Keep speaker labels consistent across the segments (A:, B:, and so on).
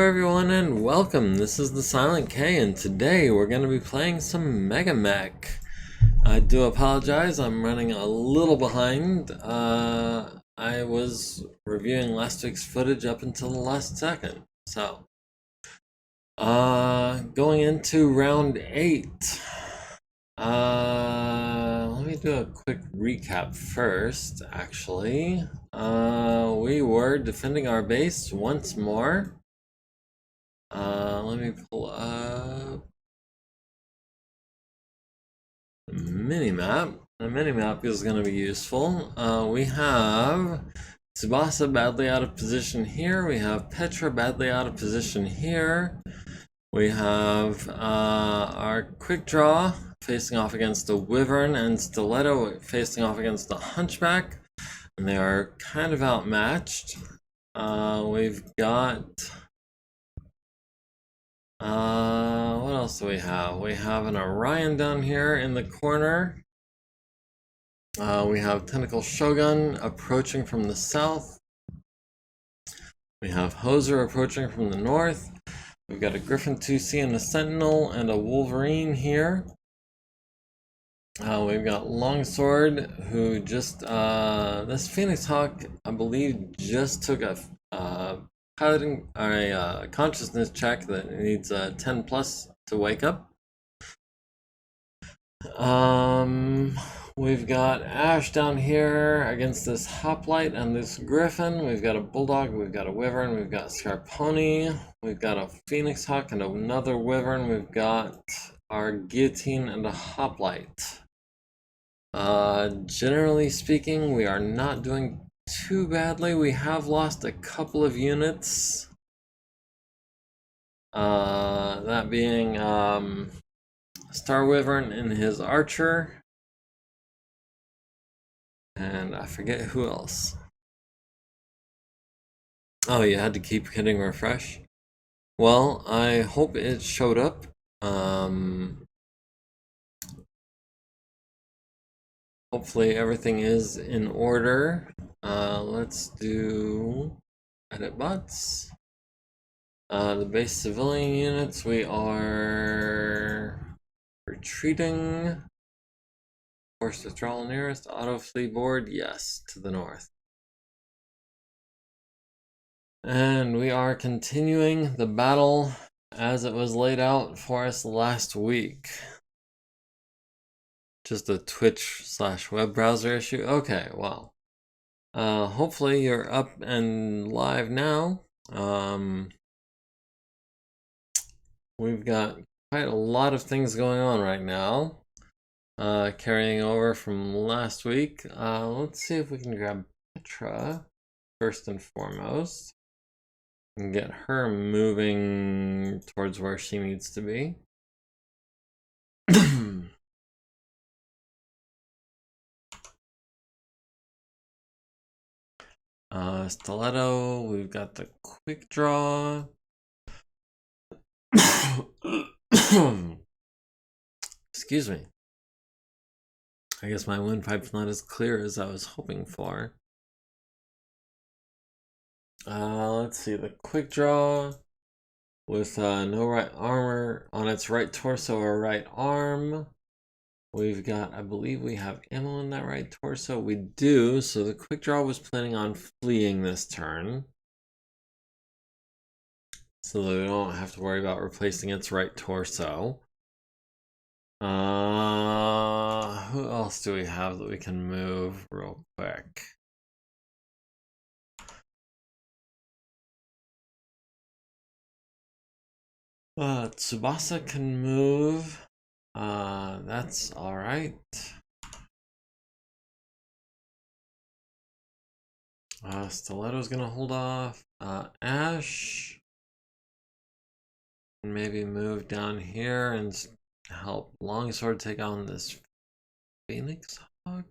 A: everyone and welcome. This is the Silent K and today we're going to be playing some MegaMek. I do apologize, I'm running a little behind. I was reviewing last week's footage up until the last second. So, going into round 8. Let me do a quick recap first, actually. We were defending our base once more. Let me pull up the mini-map. The mini-map is going to be useful. We have Tsubasa badly out of position here. We have Petra badly out of position here. We have our quick draw facing off against the Wyvern and Stiletto facing off against the Hunchback. And they are kind of outmatched. We've got... what else do we have? We have an Orion down here in the corner. We have Tentacle Shogun approaching from the south. We have Hoser approaching from the north. We've got a Griffin 2C and a Sentinel and a Wolverine here. We've got Longsword, who just, this Phoenix Hawk, I believe, just took a piloting a consciousness check that needs a 10 plus to wake up. We've got Ash down here against this Hoplite and this Griffin. We've got a Bulldog, we've got a Wyvern, we've got Scarponi, we've got a Phoenix Hawk and another Wyvern, we've got our Guillotine and a Hoplite. Generally speaking, we are not doing too badly. We have lost a couple of units. That being Star Wyvern and his Archer. And I forget who else. Oh, you had to keep hitting refresh? Well, I hope it showed up. Hopefully everything is in order. Let's do edit bots. The base civilian units, we are retreating. Force withdrawal nearest. Auto flee board, yes, to the north. And we are continuing the battle as it was laid out for us last week. Just a Twitch/web browser issue? Okay, well. Hopefully you're up and live now. We've got quite a lot of things going on right now. Carrying over from last week. Let's see if we can grab Petra first and foremost. And get her moving towards where she needs to be. Stiletto, we've got the quick draw. Excuse me. I guess my windpipe's not as clear as I was hoping for. Let's see, the quick draw with no right armor on its right torso or right arm. We've got, I believe we have ammo in that right torso. We do, so the quick draw was planning on fleeing this turn. So that we don't have to worry about replacing its right torso. Who else do we have that we can move real quick? Tsubasa can move. That's alright. Stiletto's gonna hold off. Ash. Maybe move down here and help Longsword take on this Phoenix Hawk.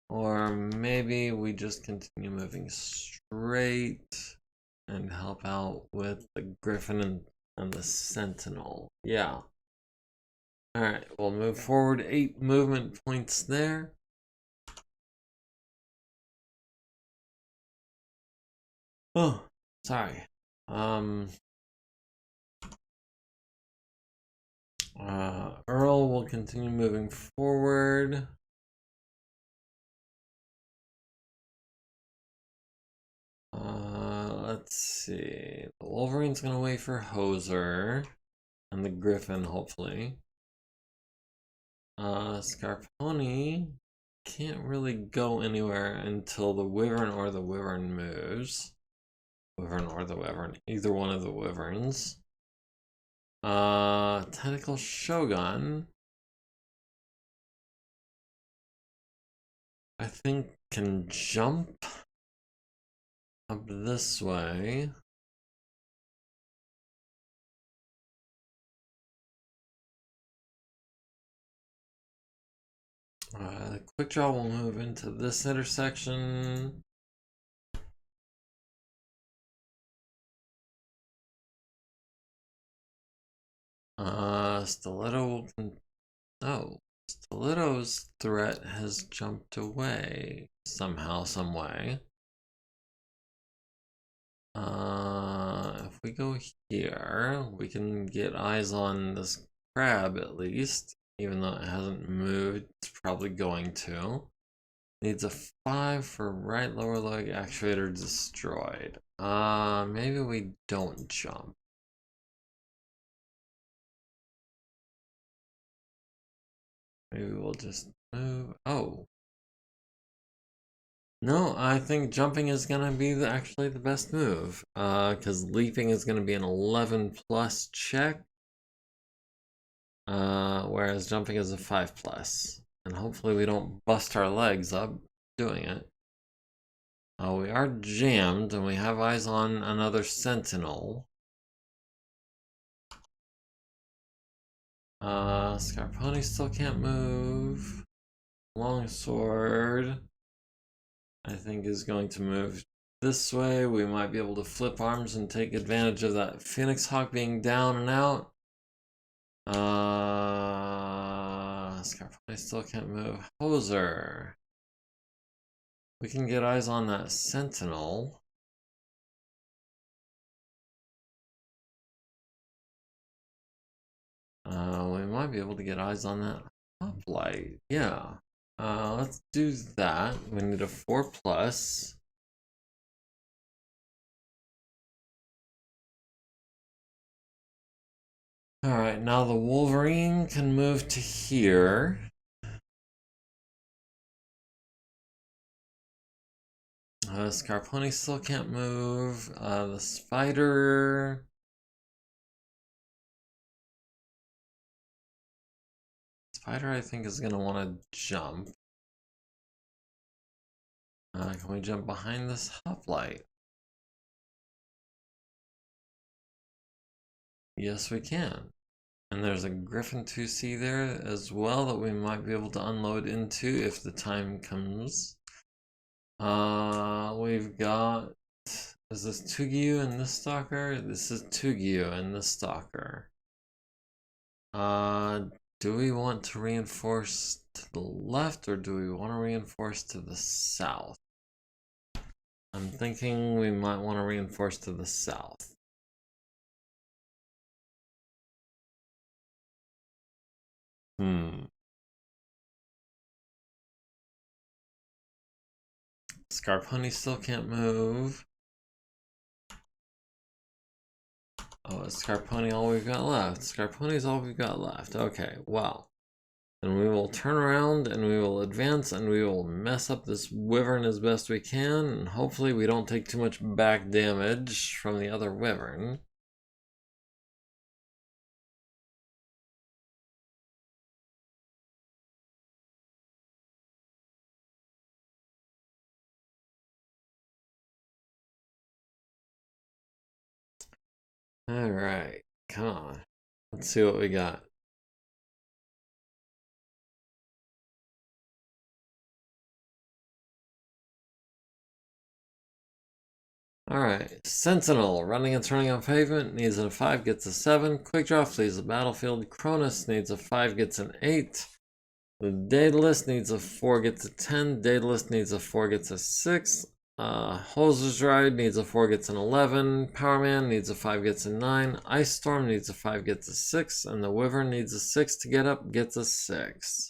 A: Or maybe we just continue moving straight and help out with the Griffin and the Sentinel. Yeah. Alright, we'll move forward 8 movement points there. Oh, Sorry. Earl will continue moving forward. Let's see. The Wolverine's gonna wait for Hoser. And the Griffin, hopefully. Scarponi can't really go anywhere until the Wyvern or the Wyvern moves. Wyvern or the Wyvern. Either one of the Wyverns. Tentacle Shogun, I think, can jump up this way. The quick draw will move into this intersection. Stiletto can... Oh, Stiletto's threat has jumped away somehow, some way. If we go here, we can get eyes on this crab at least, even though it hasn't moved. It's probably going to. Needs a 5 for right lower leg actuator destroyed. Maybe we don't jump. Maybe we'll just move. Oh. No, I think jumping is gonna be actually the best move. Because leaping is gonna be an 11+ check. Whereas jumping is a 5+. And hopefully we don't bust our legs up doing it. We are jammed, and we have eyes on another sentinel. Scarponi still can't move. Longsword, I think, is going to move this way. We might be able to flip arms and take advantage of that Phoenix Hawk being down and out. Scarponi still can't move. Hoser. We can get eyes on that sentinel. We might be able to get eyes on that hoplite. Yeah. Let's do that. We need a 4+. Alright, now the Wolverine can move to here. Scarponi still can't move. The spider... Spider, I think, is gonna want to jump. Can we jump behind this hoplite? Yes, we can. And there's a Griffin 2C there as well that we might be able to unload into if the time comes. We've got... Is this Tugyu and this Stalker? This is Tugyu and this Stalker. Do we want to reinforce to the left, or do we want to reinforce to the south? I'm thinking we might want to reinforce to the south. Scarponi still can't move. Oh, is Scarponi all we've got left? Scarponi's all we've got left. Okay, well. Then we will turn around and we will advance and we will mess up this Wyvern as best we can. And hopefully we don't take too much back damage from the other Wyvern. Alright, come on. Let's see what we got. Alright, Sentinel, running and turning on pavement, needs a 5, gets a 7. Quick Draw flees the battlefield. Cronus needs a 5, gets an 8. The Daedalus needs a 4, gets a 10. Daedalus needs a 4, gets a 6. Hoser's Ride needs a 4, gets an 11. Powerman needs a 5, gets a 9. Ice Storm needs a 5, gets a 6. And the Wyvern needs a 6 to get up, gets a 6.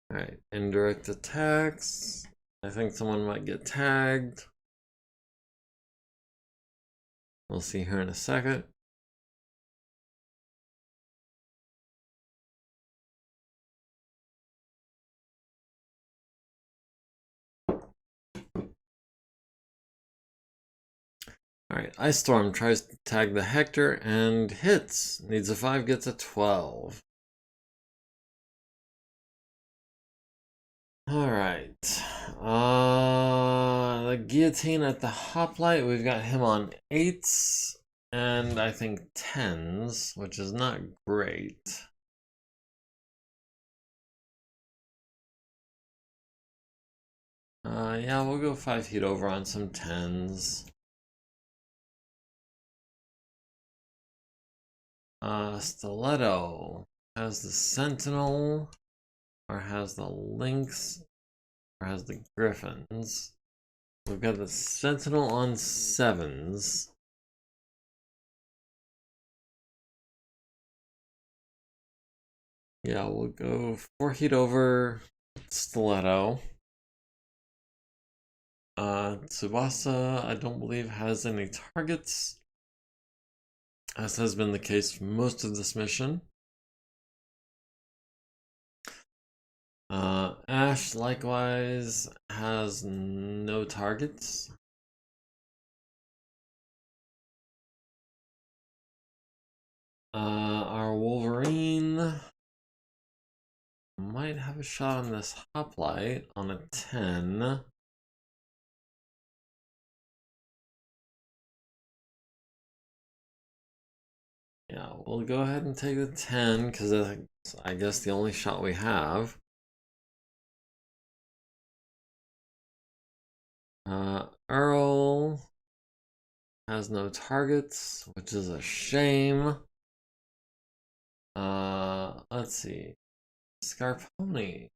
A: Alright, indirect attacks. I think someone might get tagged. We'll see here in a second. Alright, Ice Storm tries to tag the Hector and hits. Needs a 5, gets a 12. Alright. The Guillotine at the Hoplite, we've got him on 8s and I think 10s, which is not great. Yeah, we'll go 5 feet over on some 10s. Stiletto has the Sentinel, or has the Lynx, or has the Griffins. We've got the Sentinel on 7s. Yeah, we'll go 4 feet over Stiletto. Tsubasa, I don't believe, has any targets, as has been the case for most of this mission. Ash likewise has no targets. Our Wolverine might have a shot on this hoplite on a 10. Yeah, we'll go ahead and take the 10 because that's, I guess, the only shot we have. Earl has no targets, which is a shame. Let's see. Scarponi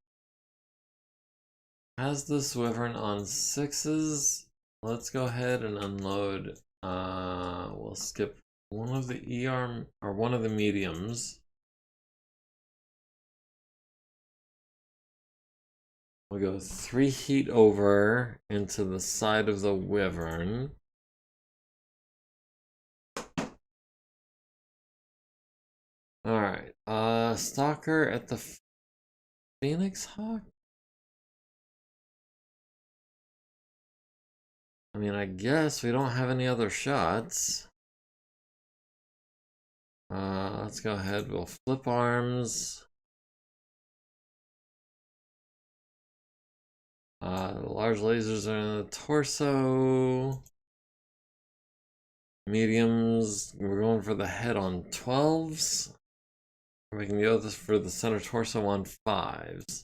A: has this Wyvern on 6s. Let's go ahead and unload. We'll skip one of the E-arm, or one of the mediums. We'll go 3 heat over into the side of the Wyvern. Alright, Stalker at the Phoenix Hawk? I mean, I guess we don't have any other shots. Let's go ahead, we'll flip arms. The large lasers are in the torso. Mediums, we're going for the head on 12s. We can go this for the center torso on 5s.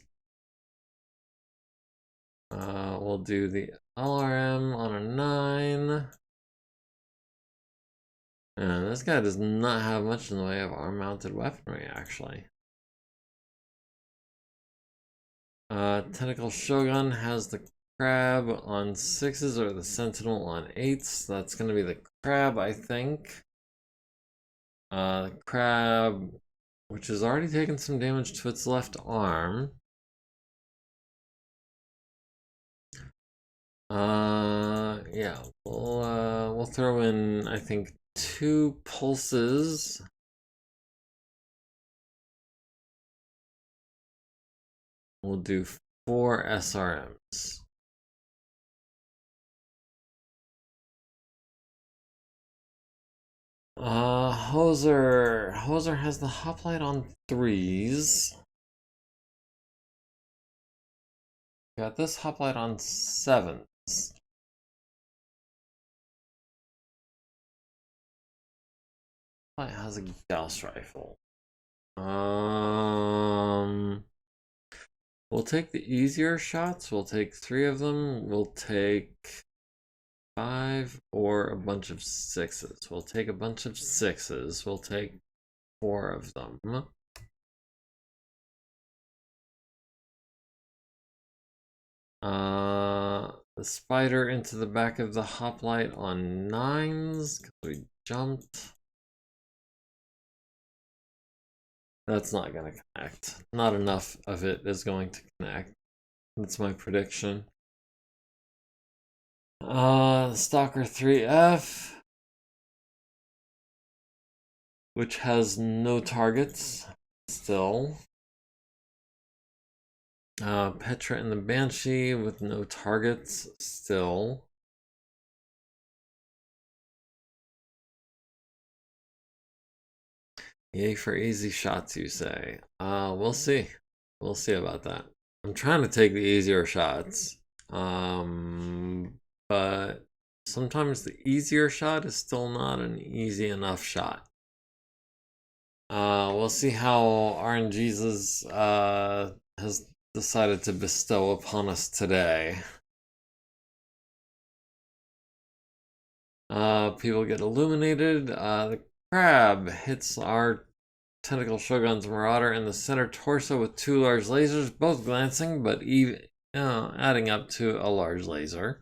A: We'll do the LRM on a 9. And this guy does not have much in the way of arm-mounted weaponry, actually. Tentacle Shogun has the Crab on 6s or the Sentinel on 8s. That's going to be the Crab, I think. The Crab, which has already taken some damage to its left arm. Yeah, we'll throw in, I think, 2 pulses. We'll do 4 SRMs. Hoser has the hoplite on 3s. Got this hoplite on 7s. Hoplite has a Gauss rifle. We'll take the easier shots. We'll take 3 of them. We'll take 5 or a bunch of 6s. We'll take a bunch of 6s. We'll take 4 of them. The spider into the back of the hoplite on 9s because we jumped. That's not going to connect. Not enough of it is going to connect. That's my prediction. Stalker 3F, which has no targets still. Petra and the Banshee with no targets still. Yay for easy shots, you say. We'll see. We'll see about that. I'm trying to take the easier shots. But sometimes the easier shot is still not an easy enough shot. We'll see how RNGesus has decided to bestow upon us today. People get illuminated. The crab hits our Tentacle Shogun's Marauder in the center torso with 2 large lasers, both glancing, but even adding up to a large laser.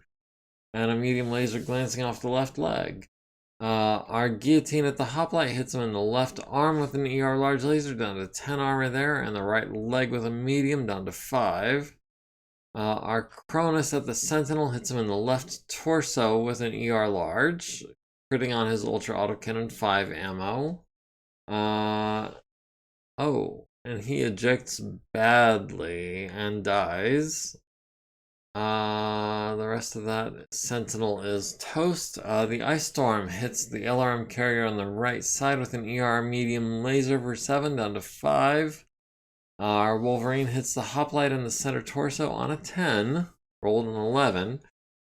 A: And a medium laser glancing off the left leg. Our guillotine at the hoplite hits him in the left arm with an ER large laser, down to 10 armor there, and the right leg with a medium, down to 5. Our Cronus at the sentinel hits him in the left torso with an ER large, critting on his ultra autocannon 5 ammo. Oh, and he ejects badly and dies. The rest of that sentinel is toast. The Ice Storm hits the LRM carrier on the right side with an ER medium laser for 7, down to 5. Our Wolverine hits the hoplite in the center torso on a 10, rolled an 11,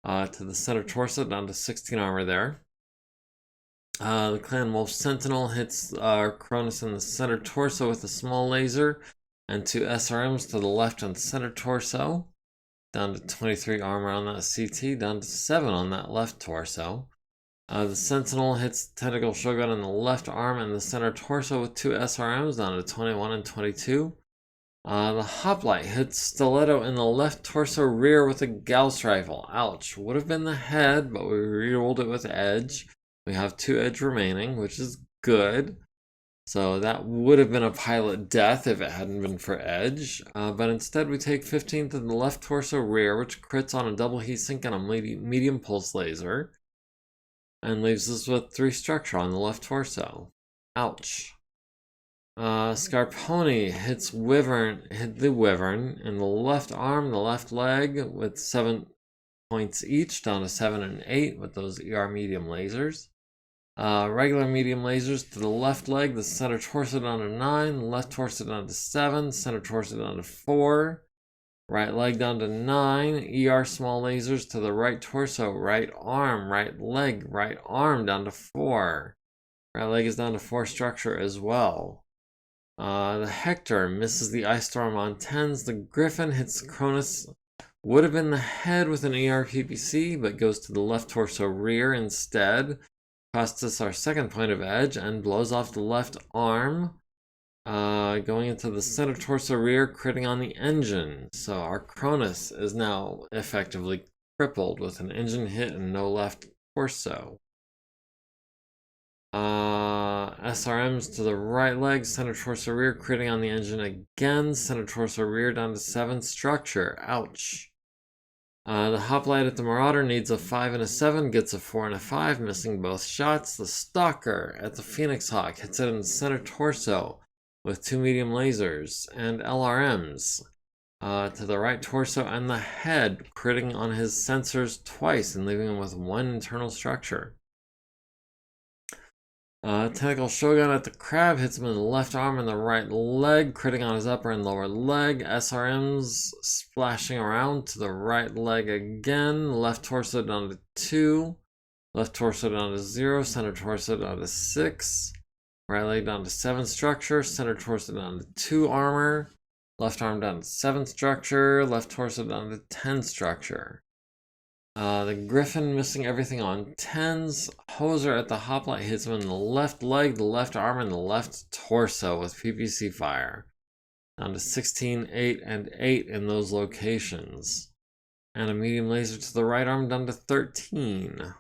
A: to the center torso, down to 16 armor there. The Clan Wolf Sentinel hits our Cronus in the center torso with a small laser, and 2 SRMs to the left and center torso, down to 23 armor on that CT, down to 7 on that left torso. The Sentinel hits Tentacle Shogun in the left arm and the center torso with 2 SRMs, down to 21 and 22. The Hoplite hits Stiletto in the left torso rear with a Gauss rifle. Ouch. Would have been the head, but we rerolled it with Edge. We have 2 Edge remaining, which is good. So that would have been a pilot death if it hadn't been for Edge. But instead we take 15 to the left torso rear, which crits on a double heatsink and a medium pulse laser. And leaves us with 3 structure on the left torso. Ouch. Scarponi hits the Wyvern in the left arm, the left leg with 7 points each, down to 7 and 8 with those ER medium lasers. Regular medium lasers to the left leg, the center torso down to 9, the left torso down to 7, center torso down to 4, right leg down to 9, ER small lasers to the right torso, right arm, right leg, right arm down to 4. Right leg is down to 4 structure as well. The Hector misses the Ice Storm on 10s. The Griffin hits Cronus. Would have been the head with an ER PPC, but goes to the left torso rear instead. Costs us our 2nd point of edge and blows off the left arm. Going into the center torso rear, critting on the engine. So our Cronus is now effectively crippled with an engine hit and no left torso. SRMs to the right leg, center torso rear, critting on the engine again. Center torso rear down to 7 structure. Ouch. The Hoplite at the Marauder needs a 5 and a 7, gets a 4 and a 5, missing both shots. The Stalker at the Phoenix Hawk hits it in the center torso with 2 medium lasers and LRMs to the right torso and the head, critting on his sensors twice and leaving him with 1 internal structure. Tentacle Shogun at the Crab hits him in the left arm and the right leg, critting on his upper and lower leg. SRMs splashing around to the right leg again. Left torso down to 2. Left torso down to 0. Center torso down to 6. Right leg down to 7 structure. Center torso down to 2 armor. Left arm down to 7 structure. Left torso down to 10 structure. The Griffin missing everything on 10s. Hoser at the hoplite hits him in the left leg, the left arm, and the left torso with PPC fire. Down to 16, 8, and 8 in those locations. And a medium laser to the right arm down to 13.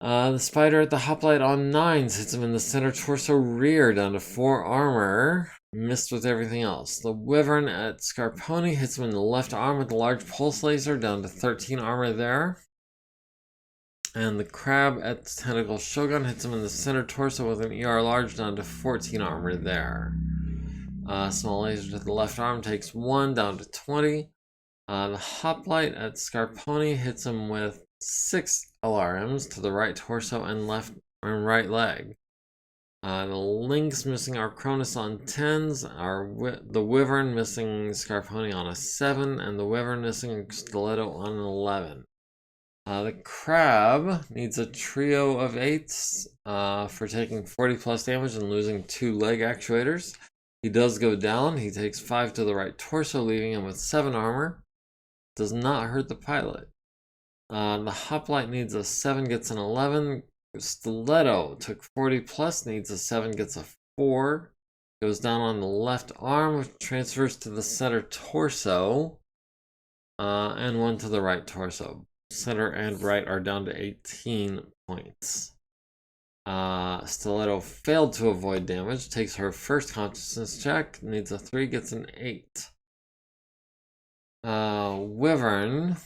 A: The spider at the hoplite on 9s hits him in the center torso rear down to 4 armor. Missed with everything else. The wyvern at Scarponi hits him in the left arm with the large pulse laser down to 13 armor there. And the crab at the tentacle shogun hits him in the center torso with an ER large down to 14 armor there. Small laser to the left arm takes 1 down to 20. The hoplite at Scarponi hits him with 6 LRMs to the right torso and left and right leg. The Lynx missing Arcronus on 10s, the Wyvern missing Scarponi on a 7, and the Wyvern missing Stiletto on an 11. The Crab needs a trio of 8s for taking 40 plus damage and losing 2 leg actuators. He does go down. He takes 5 to the right torso, leaving him with 7 armor. Does not hurt the pilot. The hoplite needs a 7, gets an 11. Stiletto took 40 plus, needs a 7, gets a 4. Goes down on the left arm, transfers to the center torso, and 1 to the right torso. Center and right are down to 18 points. Stiletto failed to avoid damage, takes her first consciousness check, needs a 3, gets an 8. The Wyvern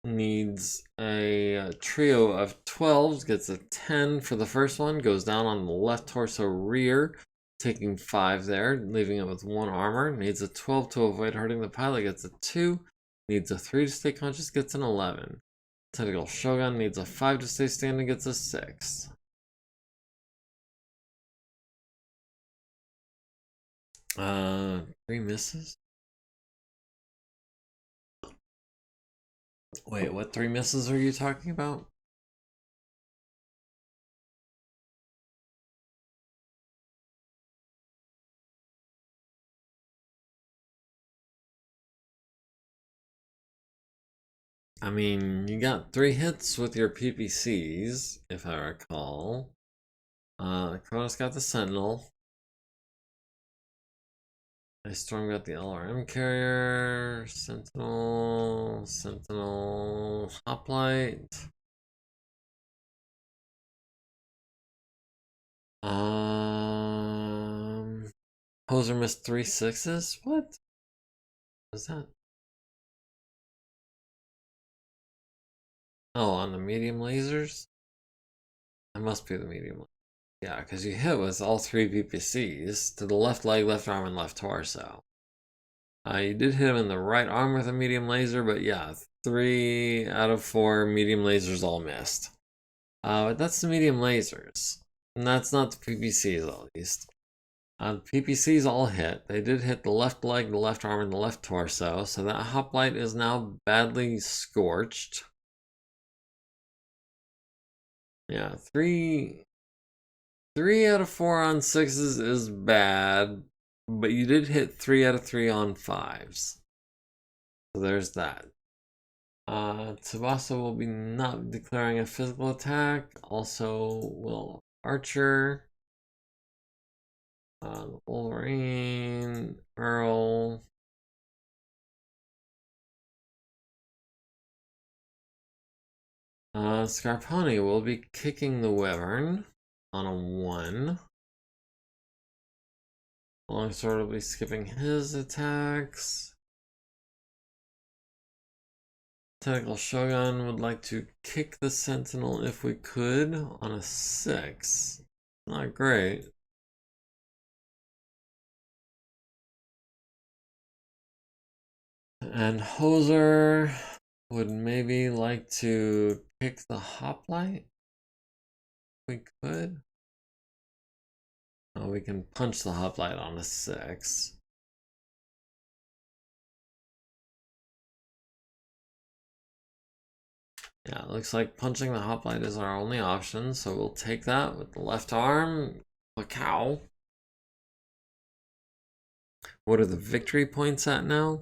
A: needs a trio of 12s, gets a 10 for the first one, goes down on the left torso rear, taking 5 there, leaving it with 1 armor, needs a 12 to avoid hurting the pilot, gets a 2, needs a 3 to stay conscious, gets an 11. Tentacle Shogun needs a 5 to stay standing, gets a 6. Three misses? Wait, what 3 misses are you talking about? I mean, you got 3 hits with your PPCs, if I recall. Cronus got the Sentinel. Ice Storm got the LRM carrier. Sentinel, Hoplite. Hoser missed 3 6s? What is that? Oh, on the medium lasers? That must be the medium. Yeah, because you hit with all 3 PPCs to the left leg, left arm, and left torso. You did hit him in the right arm with a medium laser, but yeah, 3 out of 4 medium lasers all missed. But that's the medium lasers. And that's not the PPCs, at least. The PPCs all hit. They did hit the left leg, the left arm, and the left torso, so that hoplite is now badly scorched. Yeah, 3 out of 4 on 6s is bad, but you did hit 3 out of 3 on 5s. So there's that. Tsubasa will be not declaring a physical attack. Also will Archer. Wolverine, Earl. Scarponi will be kicking the Wyvern on a 1. Longsword will be skipping his attacks. Tentacle Shogun would like to kick the Sentinel if we could on a 6. Not great. And Hoser would maybe like to kick the hoplite. If we could. Oh, we can punch the hoplite on a 6. Yeah, it looks like punching the hoplite is our only option, so we'll take that with the left arm. Cow. What are the victory points at now?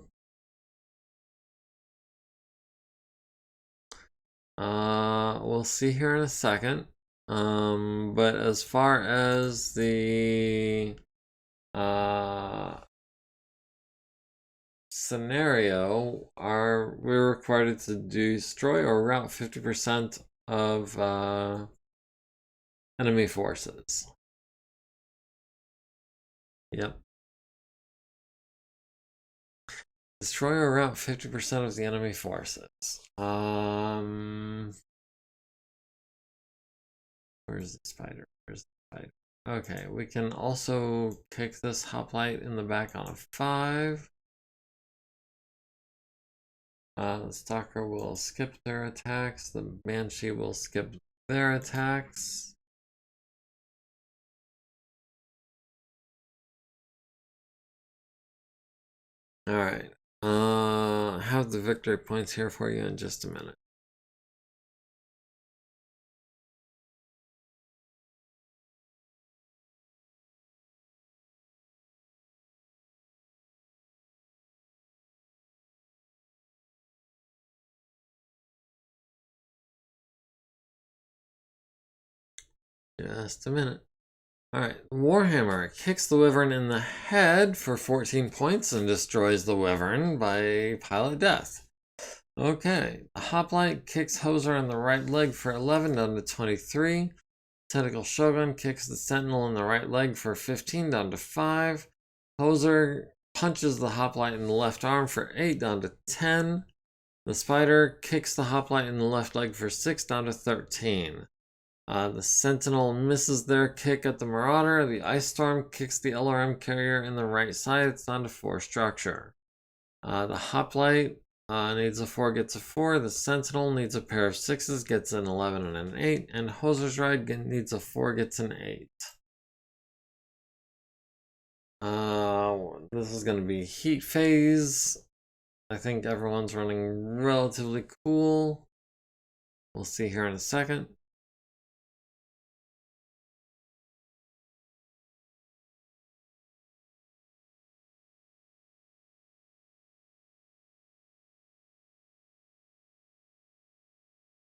A: We'll see here in a second. But as far as the scenario, we're required to destroy or rout 50% of enemy forces. Yep. Destroy or rout 50% of the enemy forces. Where's the spider? Where's the spider? Okay, we can also kick this hoplite in the back on a 5. The stalker will skip their attacks. The banshee will skip their attacks. Alright. Have the victory points here for you in just a minute. Just a minute. Alright, Warhammer kicks the wyvern in the head for 14 points and destroys the wyvern by pilot death. Okay, the hoplite kicks Hoser in the right leg for 11 down to 23. Tentacle Shogun kicks the sentinel in the right leg for 15 down to 5. Hoser punches the hoplite in the left arm for 8 down to 10. The spider kicks the hoplite in the left leg for 6 down to 13. The Sentinel misses their kick at the Marauder. The Ice Storm kicks the LRM carrier in the right side. It's down to 4 structure. The Hoplite needs a 4, gets a 4. The Sentinel needs a pair of 6s, gets an 11 and an 8. And Hoser's Ride needs a 4, gets an 8. This is going to be Heat Phase. I think everyone's running relatively cool. We'll see here in a second.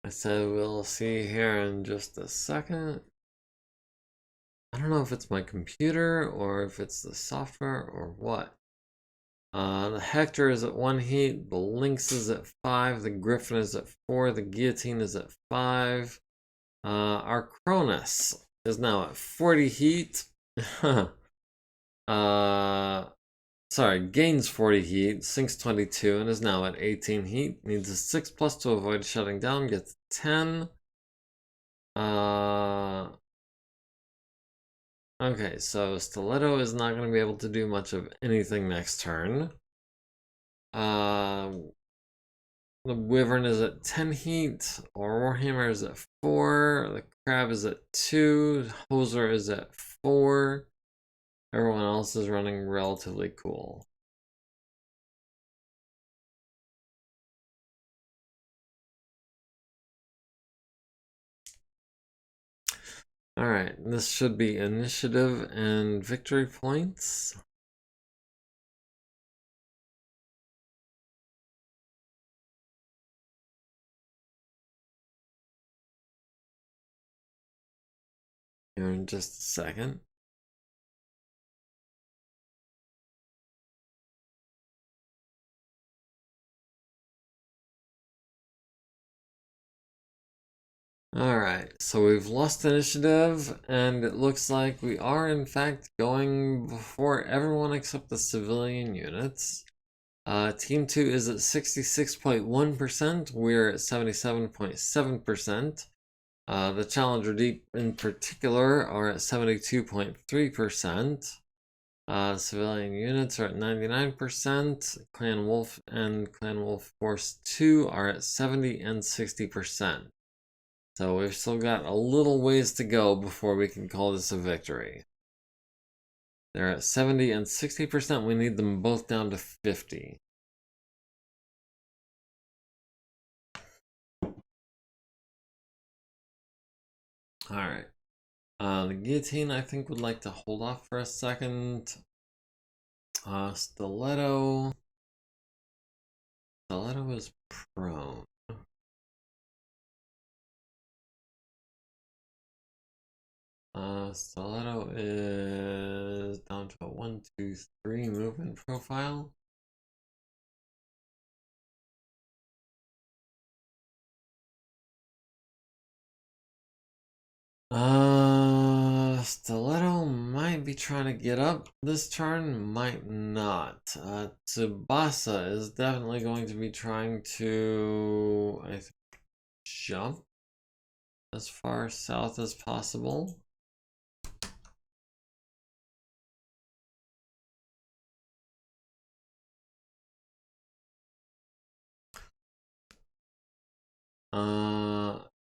A: I said we'll see here in just a second. I don't know if it's my computer or if it's the software or what. The Hector is at 1 heat, the Lynx is at 5, the Griffin is at 4, the Guillotine is at 5. Our Cronus is now at 40 heat. Sorry, gains 40 heat, sinks 22, and is now at 18 heat. Needs a 6+ to avoid shutting down, gets 10. Okay, so Stiletto is not going to be able to do much of anything next turn. The Wyvern is at 10 heat, or Warhammer is at 4, the Crab is at 2, Hoser is at 4. Everyone else is running relatively cool. Alright, this should be initiative and victory points. Here in just a second. Alright, so we've lost initiative, and it looks like we are in fact going before everyone except the civilian units. Team 2 is at 66.1%, we're at 77.7%. The Challenger Deep in particular are at 72.3%. Civilian units are at 99%. Clan Wolf and Clan Wolf Force 2 are at 70 and 60%. So we've still got a little ways to go before we can call this a victory. They're at 70 and 60%. We need them both down to 50. Alright. The Guillotine, I think, would like to hold off for a second. Stiletto. Stiletto is prone. Stiletto is down to a 1, 2, 3 movement profile. Stiletto might be trying to get up this turn, might not. Tsubasa is definitely going to be trying to, I think, jump as far south as possible.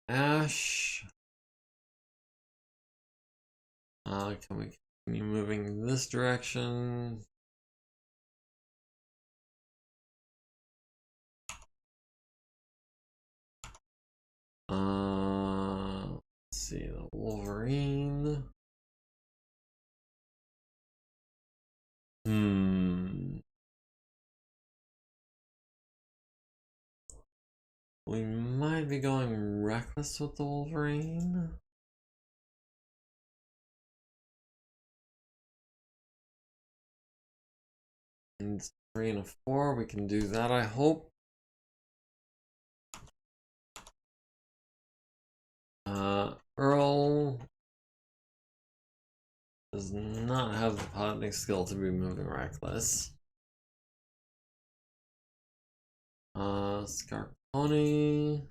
A: Ash. Can we continue moving this direction? Let's see, the Wolverine. We might be going reckless with the Wolverine. And 3 and a 4, we can do that, I hope. Earl does not have the piloting skill to be moving reckless. Scarponi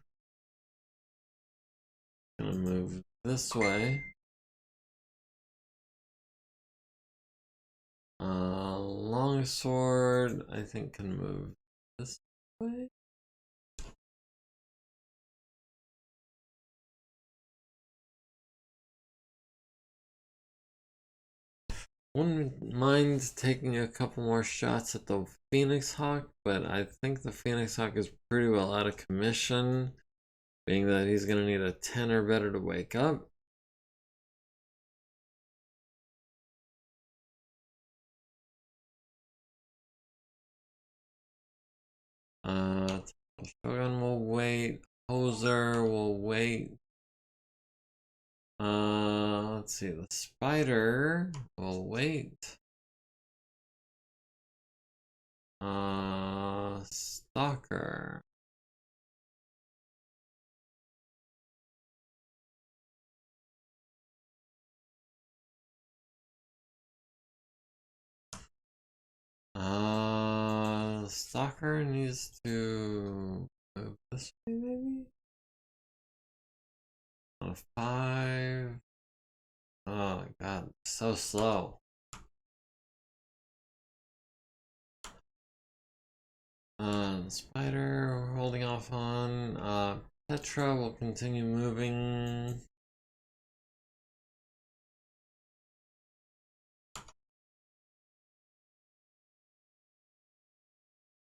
A: gonna move this way. Longsword, I think, can move this way. Wouldn't mind taking a couple more shots at the Phoenix Hawk, but I think the Phoenix Hawk is pretty well out of commission, being that he's going to need a 10 or better to wake up. Shogun will wait. Hoser will wait. Let's see. The Spider will wait. Stalker. Stalker needs to move this way, maybe? On a 5. Oh my god, so slow. Spider, we're holding off on. Petra will continue moving.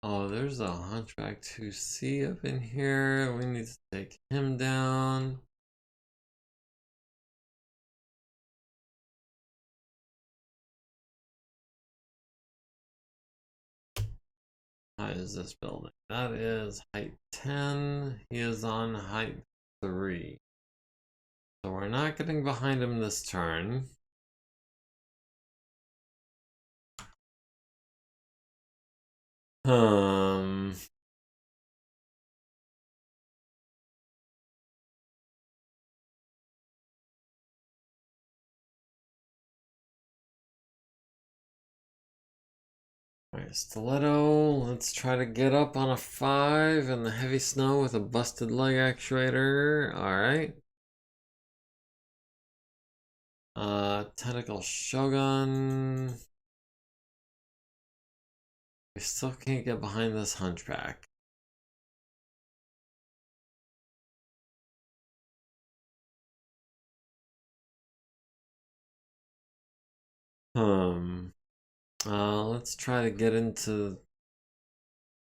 A: Oh, there's a Hunchback 2C up in here. We need to take him down. How high is this building? That is height 10. He is on height 3. So we're not getting behind him this turn. Alright, Stiletto, let's try to get up on a 5 in the heavy snow with a busted leg actuator. Alright. Tentacle Shogun. We still can't get behind this Hunchback. Let's try to get into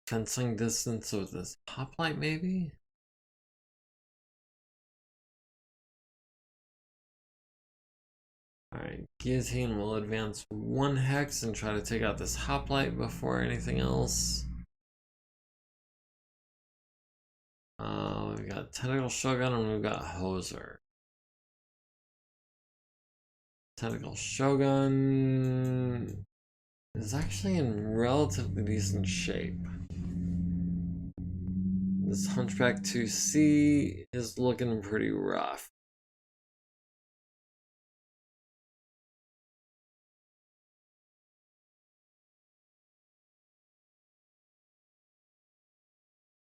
A: fencing distance with this hoplite, maybe? Alright, Guillotine will advance 1 hex and try to take out this hoplite before anything else. We've got Tentacle Shogun and we've got Hoser. Tentacle Shogun is actually in relatively decent shape. This Hunchback 2C is looking pretty rough.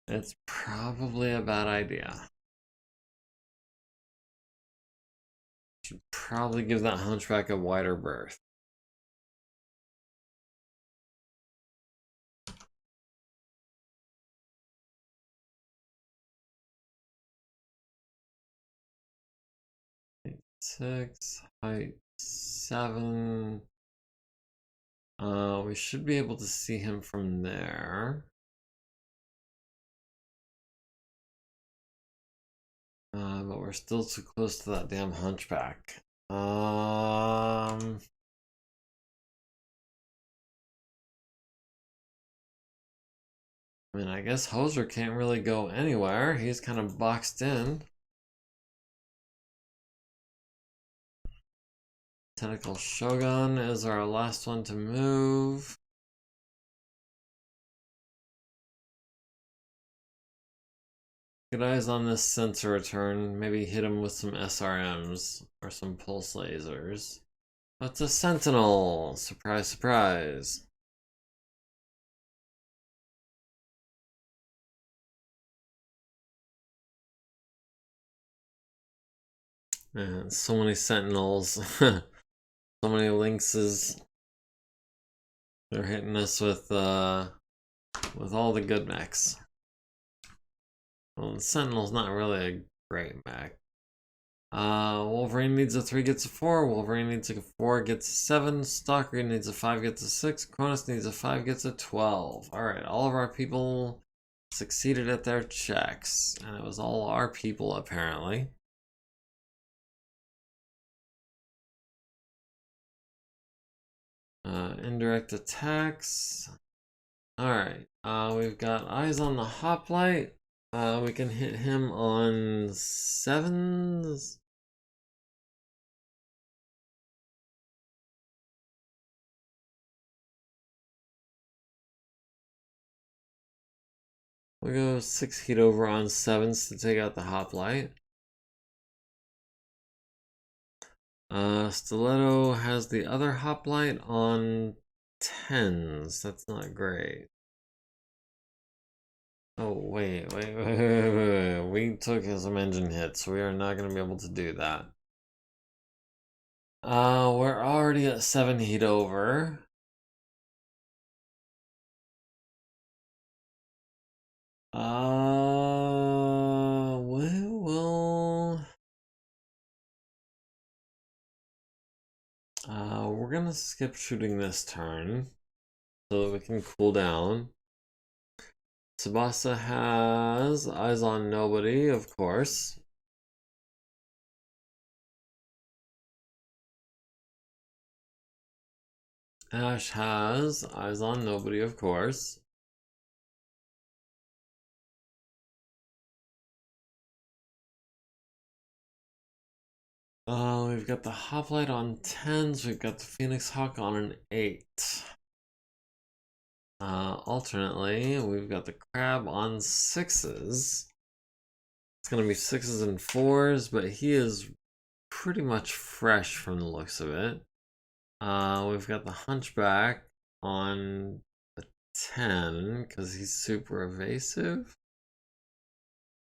A: It's probably a bad idea. Should probably give that Hunchback a wider berth. Height 6, height 7. We should be able to see him from there. But we're still too close to that damn Hunchback. I mean, I guess Hoser can't really go anywhere. He's kind of boxed in. Tentacle Shogun is our last one to move. Good eyes on this sensor return. Maybe hit him with some SRMs or some pulse lasers. That's a Sentinel! Surprise, surprise. Man, so many Sentinels. So many Lynxes. They're hitting us with all the good mechs. Well, the Sentinel's not really a great mech. Wolverine needs a 3, gets a 4. Wolverine needs a 4, gets a 7. Stalker needs a 5, gets a 6. Cronus needs a 5, gets a 12. Alright, all of our people succeeded at their checks. And it was all our people, apparently. Indirect attacks. Alright, we've got eyes on the hoplite. We can hit him on 7s. We'll go 6 heat over on 7s to take out the hoplite. Stiletto has the other hoplite on 10s. That's not great. Oh, wait. We took some engine hits, so we are not going to be able to do that. We're already at 7 heat over. We're gonna skip shooting this turn so that we can cool down. Tsubasa has eyes on nobody, of course. Ash has eyes on nobody, of course. We've got the Hoplite on 10s, we've got the Phoenix Hawk on an 8. Alternately, we've got the Crab on 6s. It's gonna be 6s and 4s, but he is pretty much fresh from the looks of it. We've got the Hunchback on a 10 because he's super evasive.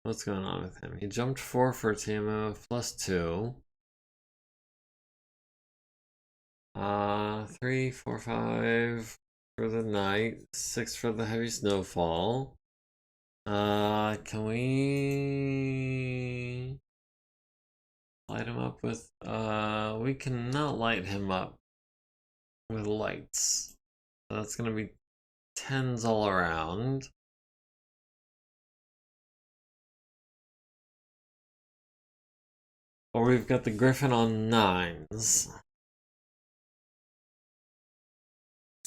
A: What's going on with him? He jumped 4 for a TMO of +2. 3, 4, 5 for the night, 6 for the heavy snowfall. Can we light him up with, we cannot light him up with lights. So that's gonna be 10s all around. Or we've got the Griffin on 9s.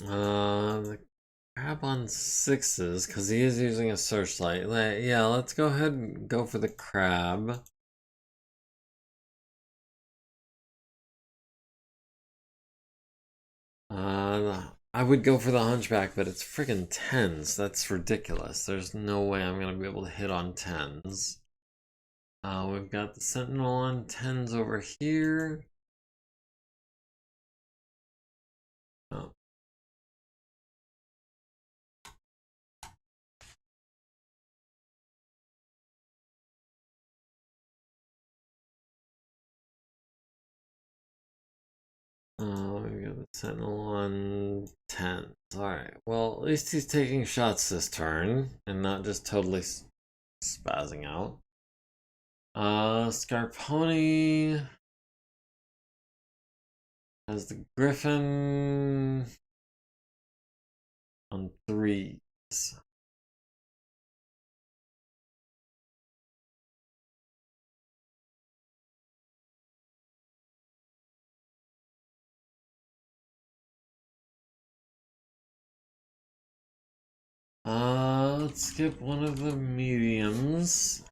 A: The Crab on 6s, because he is using a searchlight. Yeah, let's go ahead and go for the Crab. I would go for the Hunchback, but it's friggin' tens. That's ridiculous. There's no way I'm gonna be able to hit on tens. We've got the Sentinel on tens over here. Oh. We got the Sentinel on 10. Alright, well, at least he's taking shots this turn and not just totally spazzing out. Scarponi has the Griffin on 3s. Let's skip one of the mediums.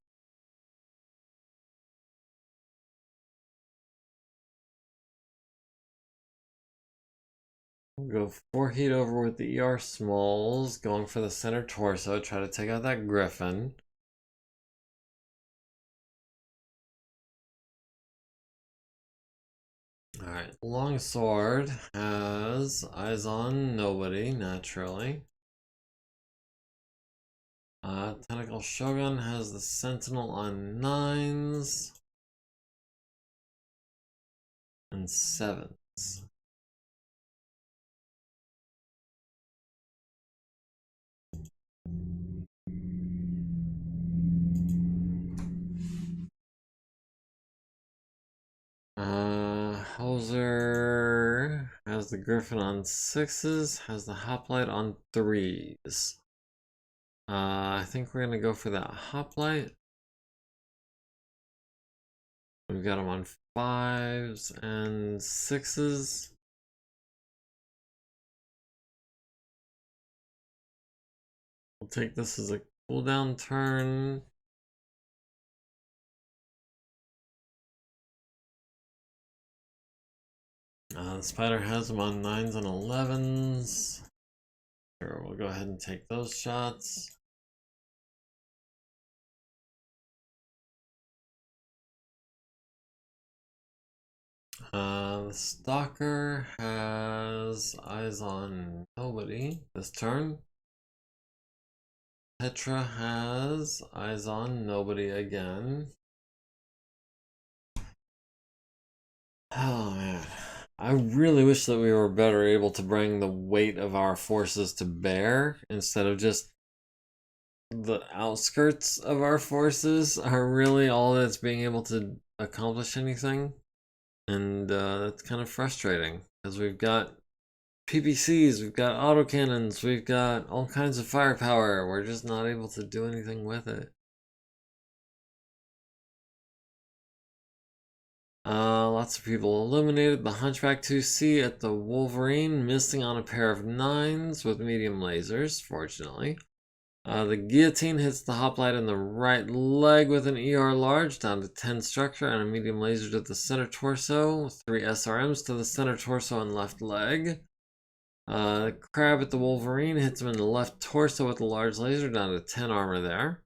A: We'll go 4 heat over with the ER smalls, going for the center torso, try to take out that Griffin. Alright, Longsword has eyes on nobody, naturally. Tentacle Shogun has the Sentinel on 9s and 7s. Hauser has the Griffin on 6s, has the Hoplite on 3s. I think we're gonna go for that Hoplite. We've got him on 5s and 6s. We'll take this as a cooldown turn. The Spider has him on 9s and 11s. Sure, we'll go ahead and take those shots. The Stalker has eyes on nobody this turn. Petra has eyes on nobody again. Oh man, I really wish that we were better able to bring the weight of our forces to bear instead of just the outskirts of our forces are really all that's being able to accomplish anything. And that's kind of frustrating because we've got PPCs, we've got autocannons, we've got all kinds of firepower. We're just not able to do anything with it. Lots of people eliminated. The Hunchback 2C at the Wolverine, missing on a pair of 9s with medium lasers, fortunately. The Guillotine hits the Hoplite in the right leg with an ER large, down to 10 structure, and a medium laser to the center torso. 3 SRMs to the center torso and left leg. The Crab at the Wolverine hits him in the left torso with a large laser, down to 10 armor there.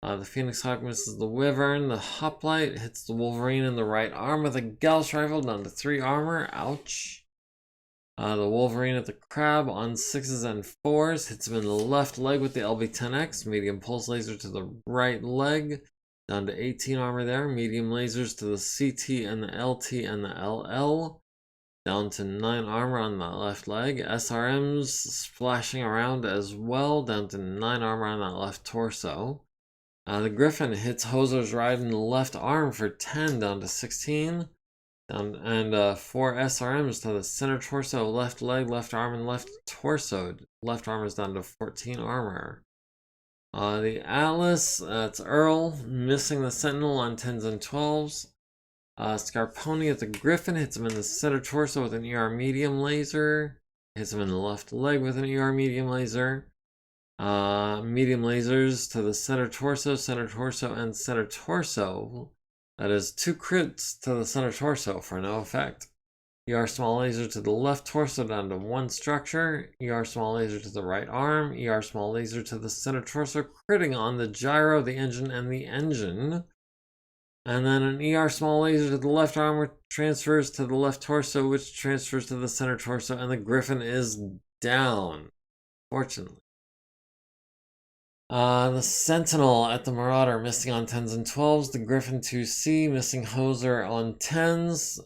A: The Phoenix Hawk misses the Wyvern. The Hoplite hits the Wolverine in the right arm with a Gauss rifle, down to 3 armor. Ouch. The Wolverine at the Crab on 6s and 4s hits him in the left leg with the LB-10X. Medium pulse laser to the right leg, down to 18 armor there. Medium lasers to the CT and the LT and the LL, down to 9 armor on that left leg. SRMs splashing around as well, down to 9 armor on that left torso. The Griffin hits Hoser's right in the left arm for 10, down to 16. And 4 SRMs to the center torso, left leg, left arm, and left torso. Left arm is down to 14 armor. The Atlas, it's Earl, missing the Sentinel on 10s and 12s. Scarponi at the Griffin hits him in the center torso with an ER medium laser. Hits him in the left leg with an ER medium laser. Medium lasers to the center torso, and center torso. That is 2 crits to the center torso for no effect. ER small laser to the left torso down to 1 structure. ER small laser to the right arm. ER small laser to the center torso, critting on the gyro, the engine, and the engine. And then an ER small laser to the left arm, which transfers to the left torso, which transfers to the center torso, and the Griffin is down, fortunately. The Sentinel at the Marauder, missing on 10s and 12s. The Griffin 2C, missing Hoser on 10s.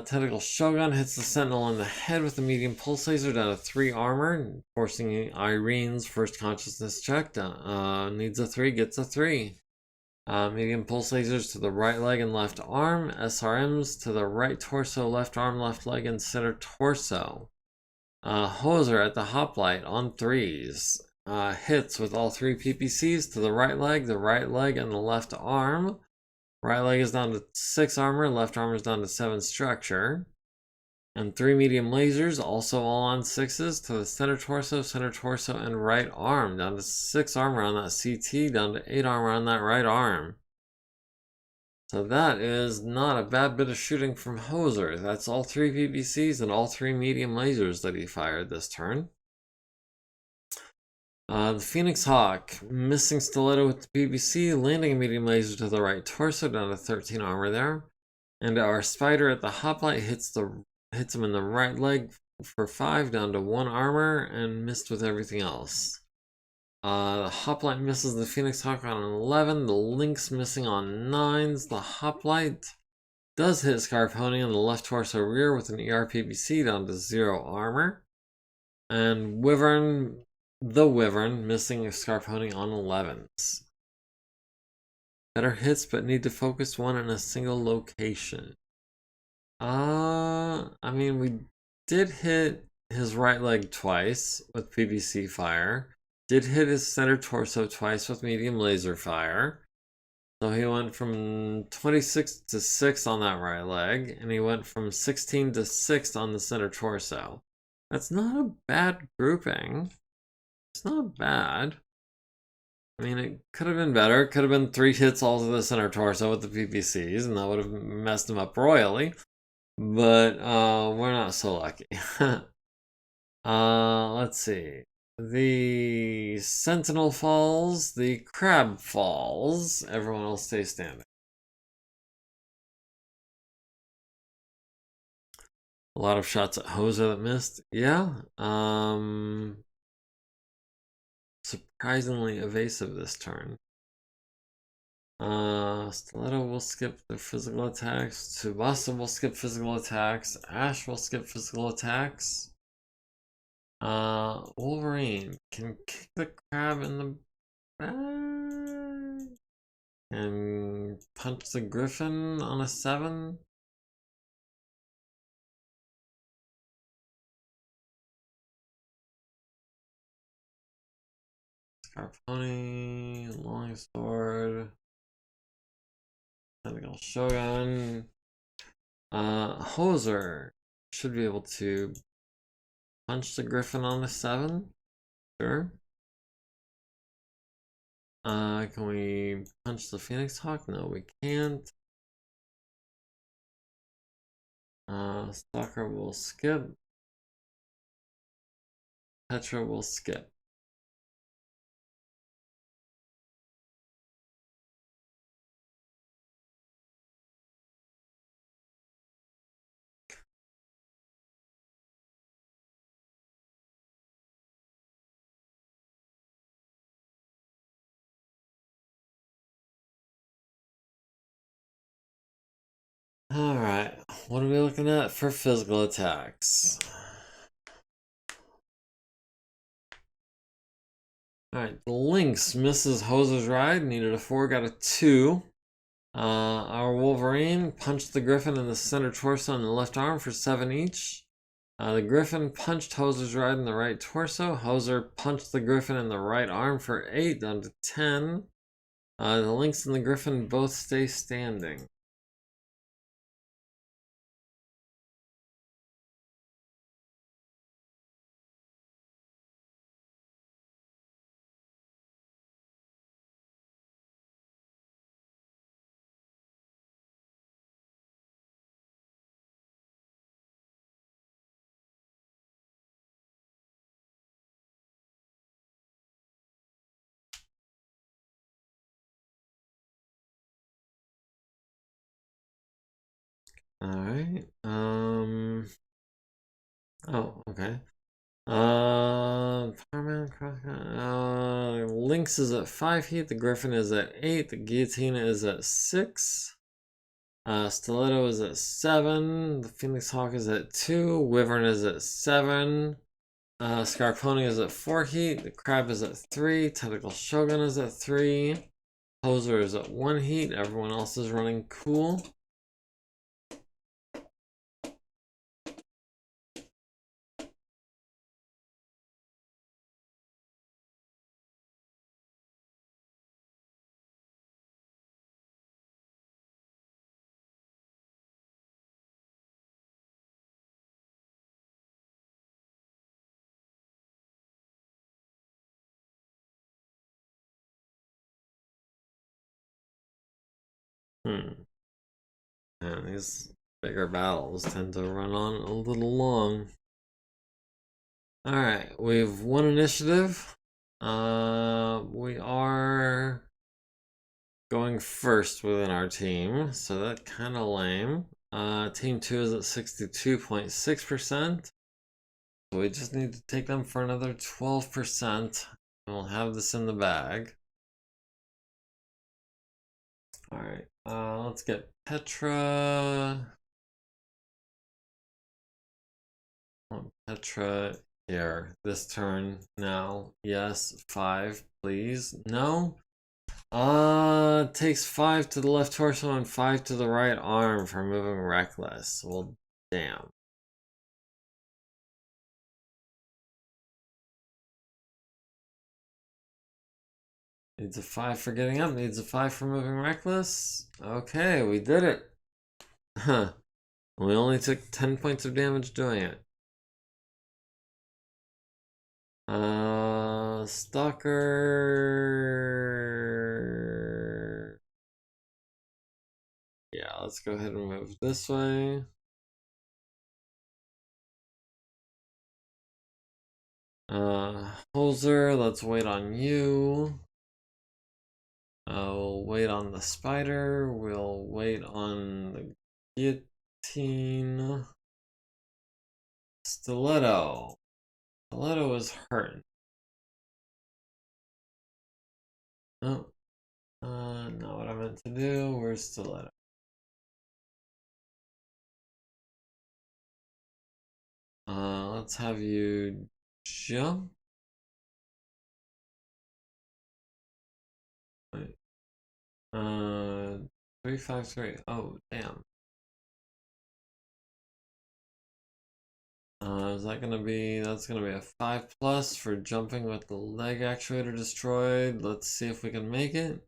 A: Tentacle Shogun hits the Sentinel in the head with a medium pulse laser down to 3 armor, forcing Irene's first consciousness check. Needs a 3, gets a 3. Medium pulse lasers to the right leg and left arm. SRMs to the right torso, left arm, left leg, and center torso. Hoser at the hoplite on 3s. Hits with all 3 PPCs to the right leg, and the left arm. Right leg is down to 6 armor, left arm is down to 7 structure. And 3 medium lasers, also all on 6s, to the center torso, and right arm. Down to 6 armor on that CT, down to 8 armor on that right arm. So that is not a bad bit of shooting from Hoser. That's all 3 PPCs and all 3 medium lasers that he fired this turn. The Phoenix Hawk, missing Stiletto with the PPC, landing a medium laser to the right torso, down to 13 armor there. And our Spider at the hoplite hits him in the right leg for 5, down to 1 armor, and missed with everything else. The hoplite misses the Phoenix Hawk on an 11, the Lynx missing on 9s. The hoplite does hit Scarponi on the left torso rear with an ER PPC down to 0 armor. And the Wyvern missing Scarponi on 11s. Better hits, but need to focus one in a single location. I mean, we did hit his right leg twice with PPC fire. Did hit his center torso twice with medium laser fire. So he went from 26 to 6 on that right leg, and he went from 16 to 6 on the center torso. That's not a bad grouping. It's not bad. I mean, it could have been better. It could have been 3 hits all to the center torso with the PPCs, and that would have messed him up royally. But we're not so lucky. Let's see. The Sentinel falls, the Crab falls. Everyone else stay standing. A lot of shots at Hoser that missed. Yeah. Surprisingly evasive this turn. Stiletto will skip the physical attacks. Tsubasa will skip physical attacks. Ash will skip physical attacks. Wolverine can kick the crab in the back. And punch the Griffin on a 7. Scarponi, Longsword. Tentacle Shogun. Hoser should be able to punch the Griffin on the 7. Sure. Can we punch the Phoenix Hawk? No, we can't. Stalker will skip. Petra will skip. Alright, what are we looking at for physical attacks? Alright, the Lynx misses Hoser's ride, needed a 4, got a 2. Our Wolverine punched the Griffin in the center torso and the left arm for 7 each. The Griffin punched Hoser's ride in the right torso. Hoser punched the Griffin in the right arm for 8, down to 10. The Lynx and the Griffin both stay standing. Alright. Oh, okay. Paramount Lynx is at 5 heat, the Griffin is at 8, the Guillotine is at 6. Stiletto is at 7, the Phoenix Hawk is at 2, Wyvern is at 7, Scarponi is at 4 heat, the Crab is at 3, Tentacle Shogun is at 3, Poser is at 1 heat, everyone else is running cool. And these bigger battles tend to run on a little long. Alright, we've won initiative. We are going first within our team, so that's kind of lame. Team 2 is at 62.6%. So we just need to take them for another 12%, and we'll have this in the bag. Alright, let's get Petra. Petra here. This turn now. Yes, 5, please. No. Takes 5 to the left torso and 5 to the right arm for moving reckless. Well, damn. Needs a 5 for getting up, needs a 5 for moving reckless. Okay, we did it. Huh. We only took 10 points of damage doing it. Stalker. Yeah, let's go ahead and move this way. Holzer, let's wait on you. We'll wait on the spider. We'll wait on the guillotine. Stiletto. Stiletto is hurt. Oh, not what I meant to do. Where's Stiletto? Let's have you jump. Wait. 353. Oh, damn. Is that gonna be, that's gonna be a 5+ for jumping with the leg actuator destroyed. Let's see if we can make it.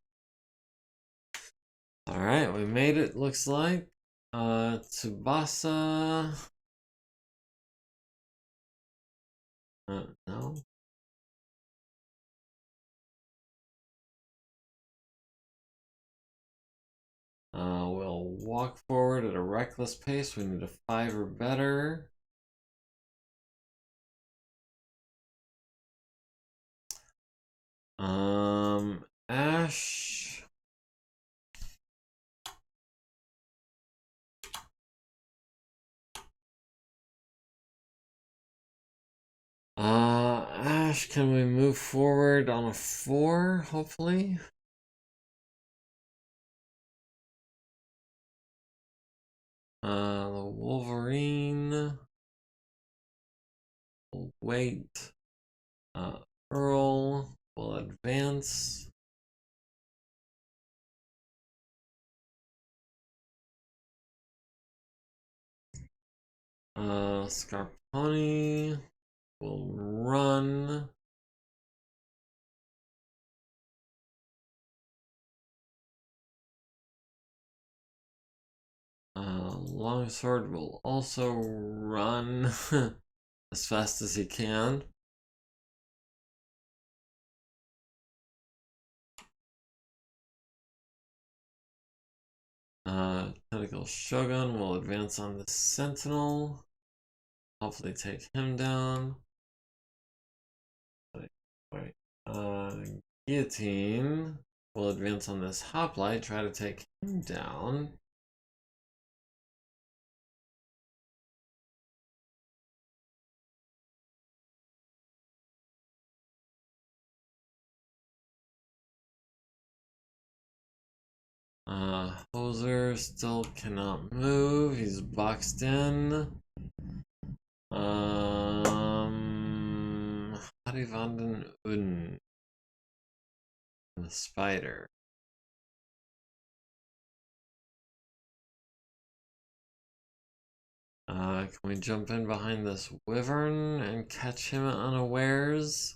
A: Alright, we made it, looks like. Tsubasa. No. We'll walk forward at a reckless pace. We need a 5 or better. Ash. Ash, can we move forward on a 4, hopefully? The Wolverine. We'll wait. Earl will advance. Scarponi will run. Longsword will also run as fast as he can. Tentacle Shogun will advance on the Sentinel. Hopefully take him down. Wait. Guillotine will advance on this Hoplite, try to take him down. Hoser still cannot move. He's boxed in. Hadi Vanden Uden. The spider. Can we jump in behind this wyvern and catch him unawares?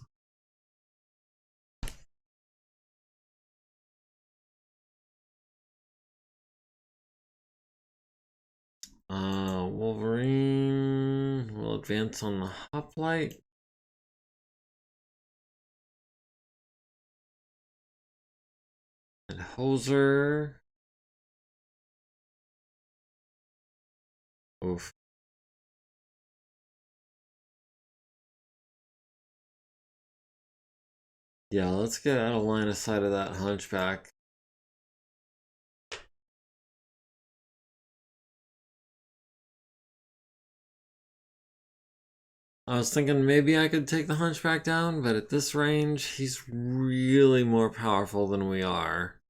A: Wolverine will advance on the hoplite. And Hoser. Oof. Yeah, let's get out of line of sight of that hunchback. I was thinking maybe I could take the hunchback down, but at this range, he's really more powerful than we are.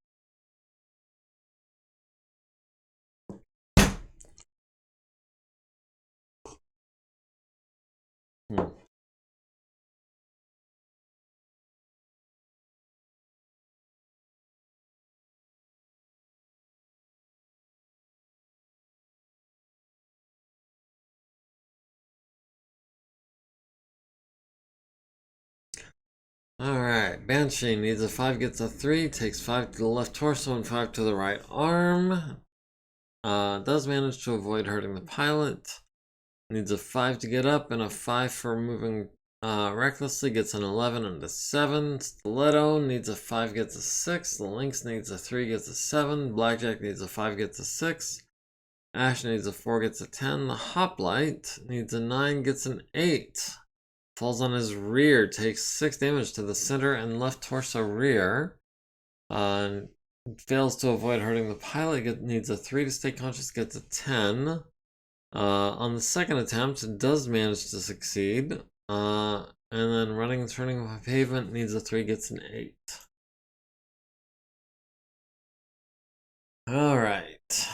A: Alright, Banshee needs a 5, gets a 3, takes 5 to the left torso and 5 to the right arm. Does manage to avoid hurting the pilot. Needs a 5 to get up and a 5 for moving recklessly, gets an 11 and a 7. Stiletto needs a 5, gets a 6. The Lynx needs a 3, gets a 7. Blackjack needs a 5, gets a 6. Ash needs a 4, gets a 10. The Hoplite needs a 9, gets an 8. Falls on his rear, takes 6 damage to the center and left torso rear. Fails to avoid hurting the pilot, needs a 3 to stay conscious, gets a 10. On the second attempt, it does manage to succeed. And then running and turning off a pavement, needs a 3, gets an 8. Alright.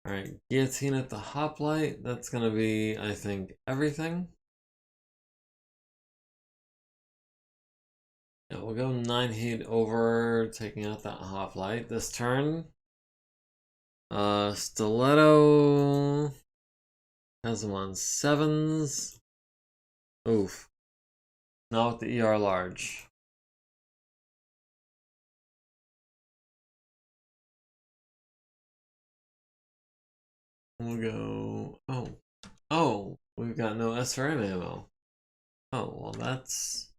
A: Alright, guillotine at the hoplite. That's gonna be, I think, everything. Yeah, we'll go 9 heat over, taking out that hoplite this turn. Stiletto has him on 7s. Oof. Not with the ER large. We'll go. Oh, we've got no SRM ammo. Oh, well, that's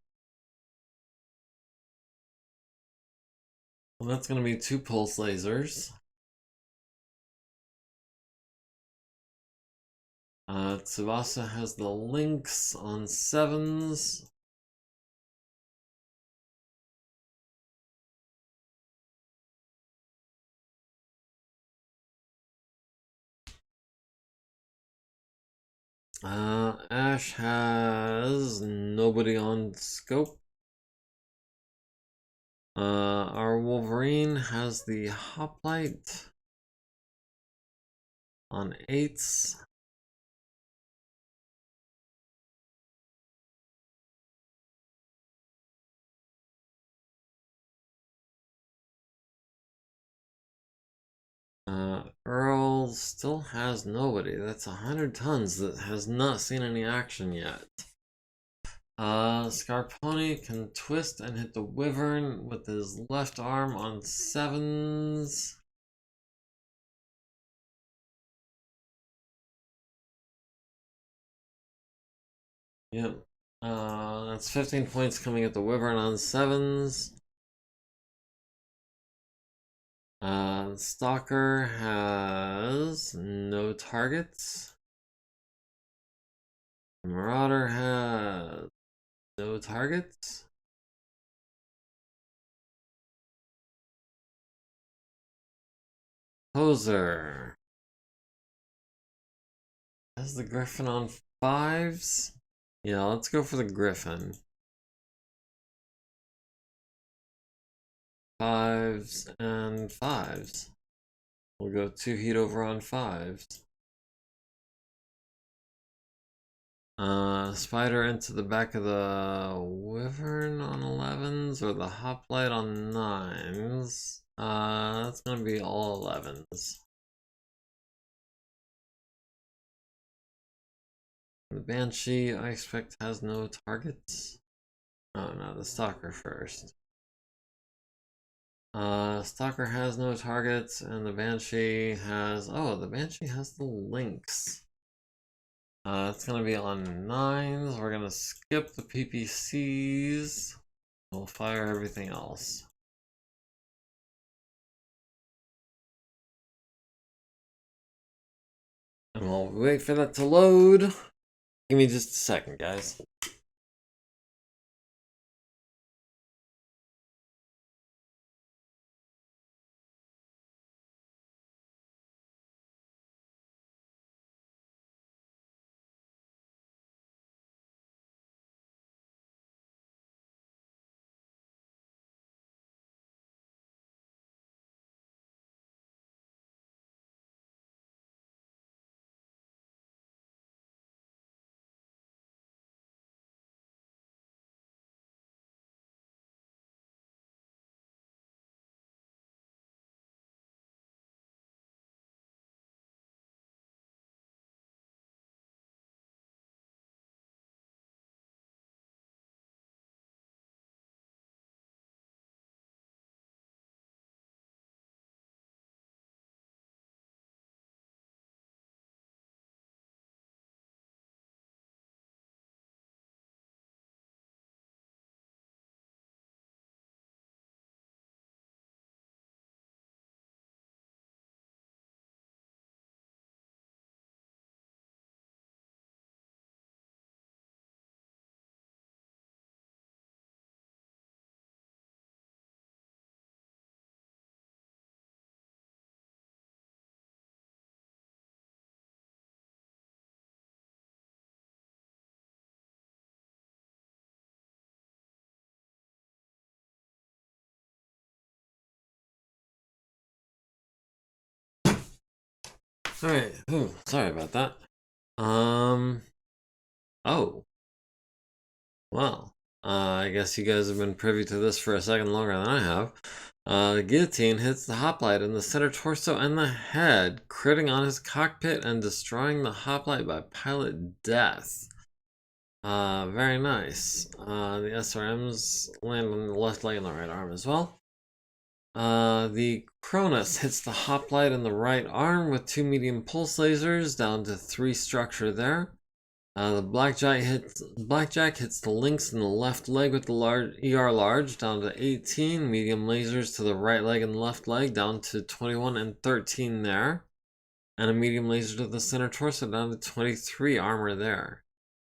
A: gonna be 2 pulse lasers. Tsubasa has the Lynx on 7s. Ash has nobody on scope. Our Wolverine has the hoplite on 8s. Earl still has nobody. That's 100 tons that has not seen any action yet. Scarponi can twist and hit the wyvern with his left arm on 7s. Yep. That's 15 points coming at the wyvern on 7s. Stalker has no targets. Marauder has no targets. Hoser has the Griffin on 5s? Yeah, let's go for the Griffin. 5s and 5s. We'll go 2 heat over on 5s. Spider into the back of the Wyvern on 11s or the Hoplite on 9s. That's gonna be all 11s. The Banshee, I expect, has no targets. Oh no, the Stalker first. Stalker has no targets, and the Banshee has... Oh, the Banshee has the Lynx. It's gonna be on 9s. We're gonna skip the PPCs. We'll fire everything else. And we'll wait for that to load. Give me just a second, guys. Alright, sorry about that. Oh. Well, I guess you guys have been privy to this for a second longer than I have. The guillotine hits the hoplite in the center torso and the head, critting on his cockpit and destroying the hoplite by pilot death. Very nice. The SRMs land on the left leg and the right arm as well. The Cronus hits the hoplite in the right arm with 2 medium pulse lasers, down to 3 structure there. The Blackjack hits the Lynx in the left leg with the large, down to 18. Medium lasers to the right leg and left leg, down to 21 and 13 there. And a medium laser to the center torso, down to 23 armor there.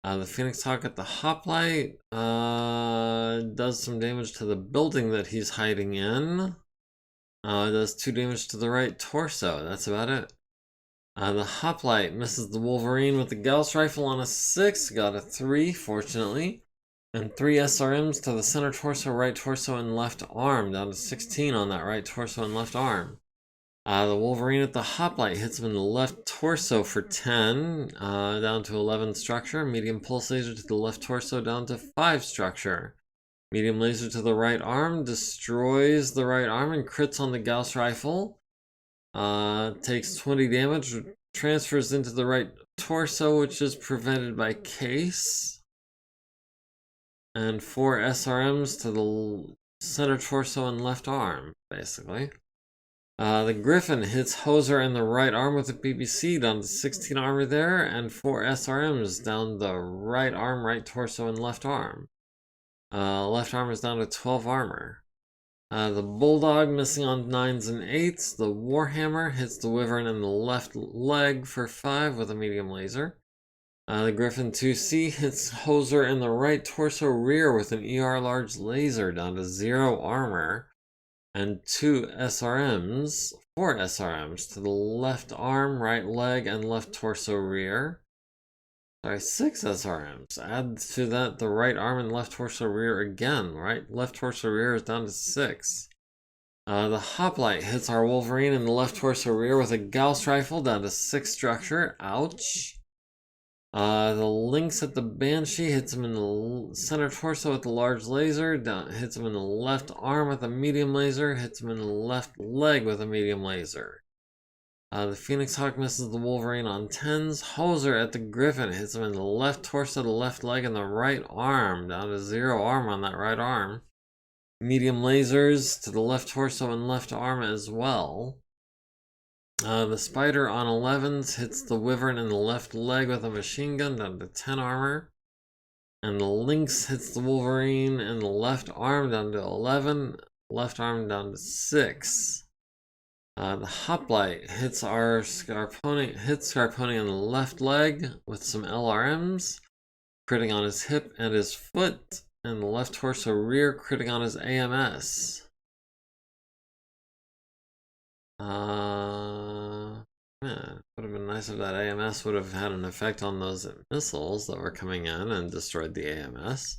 A: The Phoenix Hawk at the hoplite does some damage to the building that he's hiding in. Does 2 damage to the right torso. That's about it. The hoplite misses the Wolverine with the Gauss rifle on a 6. Got a 3, fortunately. And 3 SRMs to the center torso, right torso, and left arm. Down to 16 on that right torso and left arm. The Wolverine at the hoplite hits him in the left torso for 10, down to 11 structure. Medium pulse laser to the left torso, down to 5 structure. Medium laser to the right arm, destroys the right arm and crits on the Gauss rifle. Takes 20 damage, transfers into the right torso, which is prevented by case. And 4 SRMs to the center torso and left arm, basically. The Griffin hits Hoser in the right arm with a BBC, down to 16 armor there, and 4 SRMs down the right arm, right torso, and left arm. Left arm is down to 12 armor. The Bulldog missing on 9s and 8s. The Warhammer hits the Wyvern in the left leg for 5 with a medium laser. The Griffin 2C hits Hoser in the right torso rear with an ER large laser, down to 0 armor. And 2 SRMs, 4 SRMs to the left arm, right leg, and left torso rear. Sorry, 6 SRMs. Add to that the right arm and left torso rear again. Right, left torso rear is down to 6. The hoplite hits our Wolverine in the left torso rear with a Gauss rifle down to 6 structure. Ouch. The Lynx at the Banshee hits him in the center torso with the large laser. Hits him in the left arm with a medium laser. Hits him in the left leg with a medium laser. The Phoenix Hawk misses the Wolverine on 10s. Hoser at the Griffin hits him in the left torso, the left leg, and the right arm. Down to 0 arm on that right arm. Medium lasers to the left torso and left arm as well. The Spider on 11s hits the Wyvern in the left leg with a machine gun down to 10 armor. And the Lynx hits the Wolverine in the left arm down to 11. Left arm down to 6. The Hoplite hits our Scarponi on the left leg with some LRMs, critting on his hip and his foot, and the left torso rear critting on his AMS. Man, would have been nice if that AMS would have had an effect on those missiles that were coming in and destroyed the AMS.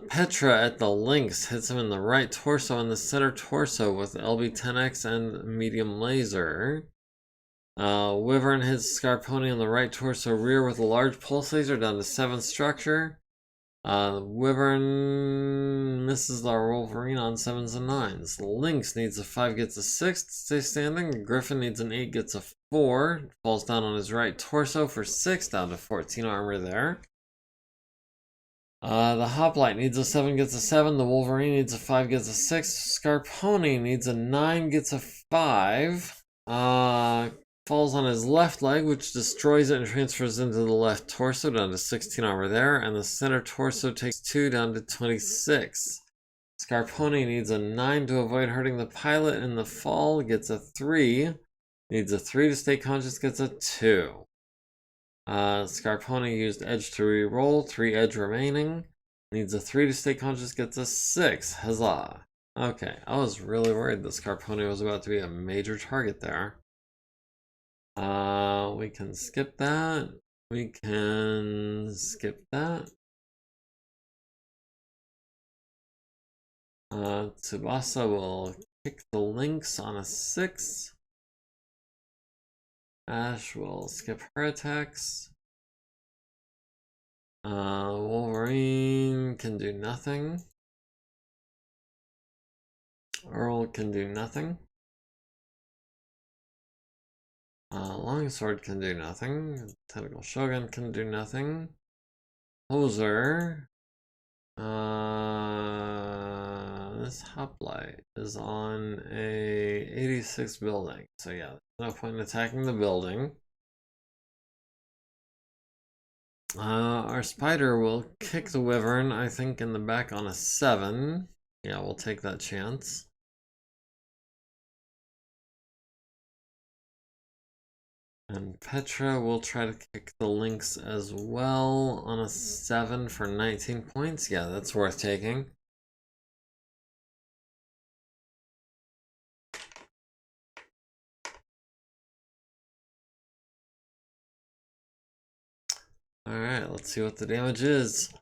A: Petra at the Lynx hits him in the right torso and the center torso with LB-10X and medium laser. Wyvern hits Scarponi on the right torso rear with a large pulse laser down to 7 structure. Wyvern misses our Wolverine on 7s and 9s. The Lynx needs a 5, gets a 6 to stay standing. The Griffin needs an 8, gets a 4. Falls down on his right torso for 6, down to 14 armor there. The Hoplite needs a 7, gets a 7. The Wolverine needs a 5, gets a 6. Scarponi needs a 9, gets a 5. Falls on his left leg, which destroys it and transfers into the left torso, down to 16 armor there. And the center torso takes 2, down to 26. Scarponi needs a 9 to avoid hurting the pilot in the fall, gets a 3. Needs a 3 to stay conscious, gets a 2. Scarponi used edge to re-roll, 3 edge remaining. Needs a 3 to stay conscious, gets a 6. Huzzah. Okay, I was really worried that Scarponi was about to be a major target there. We can skip that. We can skip that. Tsubasa will kick the Lynx on a 6. Ash will skip her attacks. Wolverine can do nothing. Earl can do nothing. Longsword can do nothing. Tentacle Shogun can do nothing. Hoser. This hoplite is on a 86 building. So yeah, there's no point in attacking the building. Our Spider will kick the Wyvern, I think, in the back on a 7. Yeah, we'll take that chance. And Petra will try to kick the Lynx as well on a 7 for 19 points. Yeah, that's worth taking. Alright, let's see what the damage is.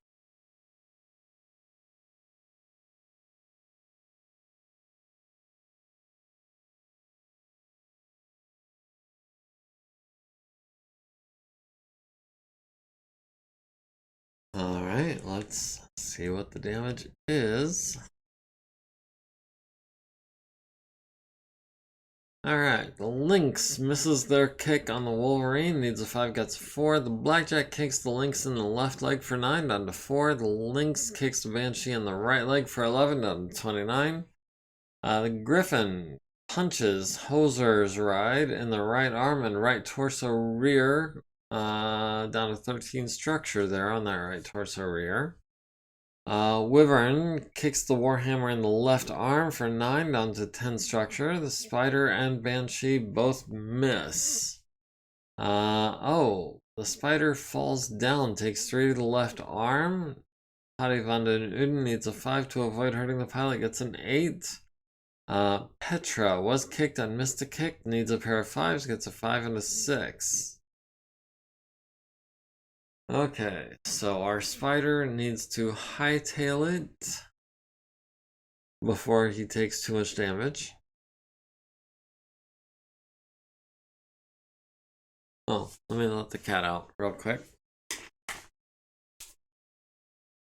A: Alright, let's see what the damage is. Alright, the Lynx misses their kick on the Wolverine, needs a 5, gets a 4. The Blackjack kicks the Lynx in the left leg for 9, down to 4. The Lynx kicks the Banshee in the right leg for 11, down to 29. The Griffin punches Hoser's ride in the right arm and right torso rear, down to 13 structure there on that right torso rear. Wyvern kicks the Warhammer in the left arm for 9, down to 10 structure. The Spider and Banshee both miss. The Spider falls down, takes 3 to the left arm. Patty van den Uden needs a 5 to avoid hurting the pilot, gets an 8. Petra was kicked and missed a kick, needs a pair of 5s, gets a 5 and a 6. Okay, so our spider needs to hightail it before he takes too much damage. Oh, let me let the cat out real quick.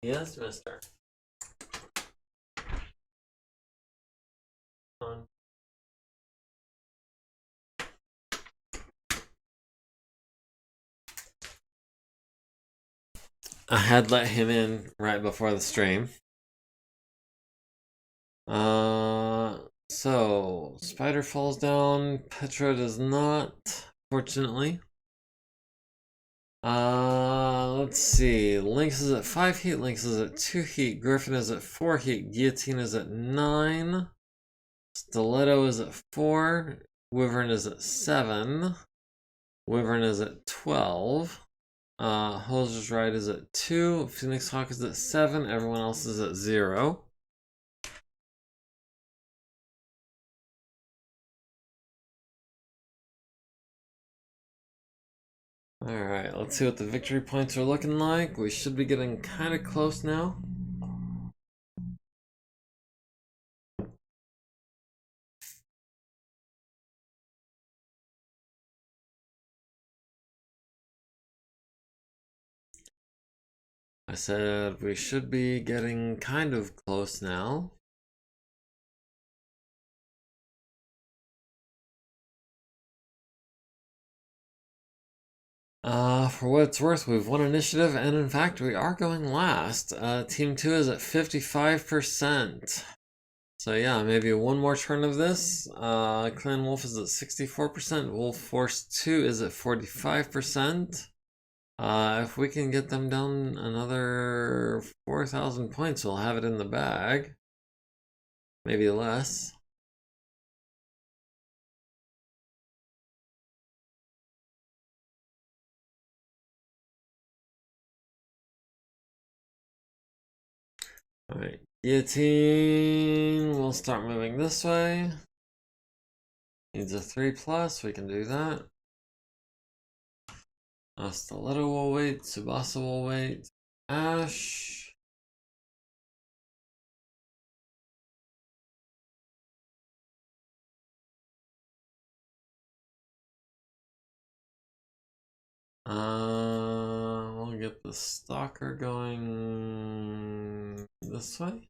A: Yes, mister. I had let him in right before the stream. So spider falls down. Petra does not, fortunately. Let's see. Lynx is at 5 heat. Lynx is at 2 heat. Griffin is at 4 heat. Guillotine is at 9. Stiletto is at 4. Wyvern is at 7. Wyvern is at 12. Hoser's Ride is at 2. Phoenix Hawk is at 7. Everyone else is at 0. Alright, let's see what the victory points are looking like. We should be getting kind of close now. I said we should be getting kind of close now. For what it's worth, we've won initiative, and in fact, we are going last. Team 2 is at 55%. So yeah, maybe one more turn of this. Clan Wolf is at 64%. Wolf Force 2 is at 45%. If we can get them down another 4,000 points, we'll have it in the bag. Maybe less. Alright, guillotine. We'll start moving this way. Needs a 3+, we can do that. Stiletto will wait, Tsubasa will wait. Ash. We'll get the stalker going this way.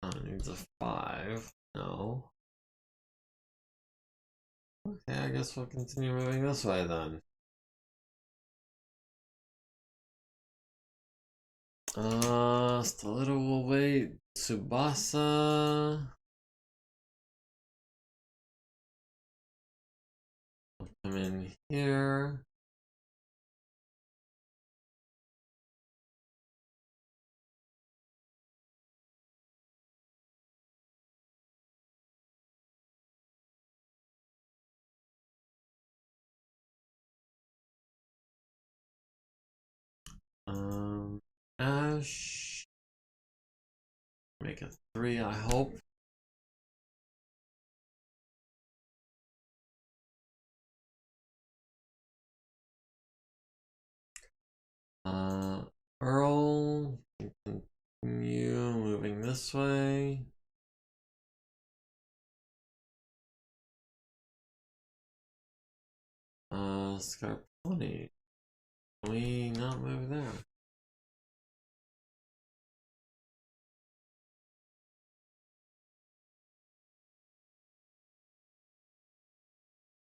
A: Oh, it needs a 5. No. Okay, I guess we'll continue moving this way then. Stiletto will wait. Tsubasa. I'll come in here. Ash. Make it 3, I hope. Earl. Continue moving this way. Scarponi. Can we not move there?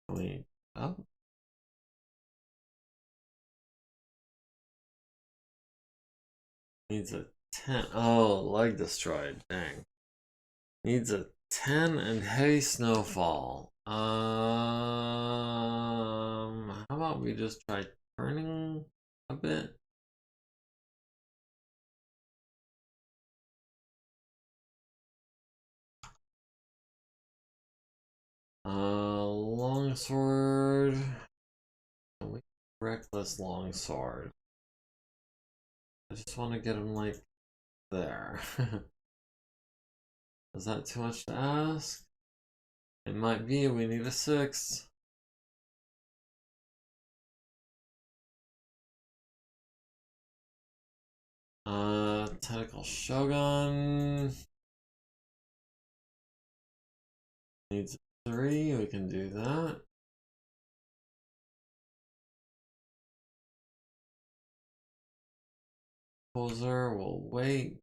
A: Can we up? Needs a 10. Oh, leg destroyed. Dang. Needs a 10 and heavy snowfall. How about we just try turning a bit? Longsword. Reckless longsword. I just want to get him like there. Is that too much to ask? It might be. We need a 6. Tentacle Shogun needs 3. We can do that. Poser will wait.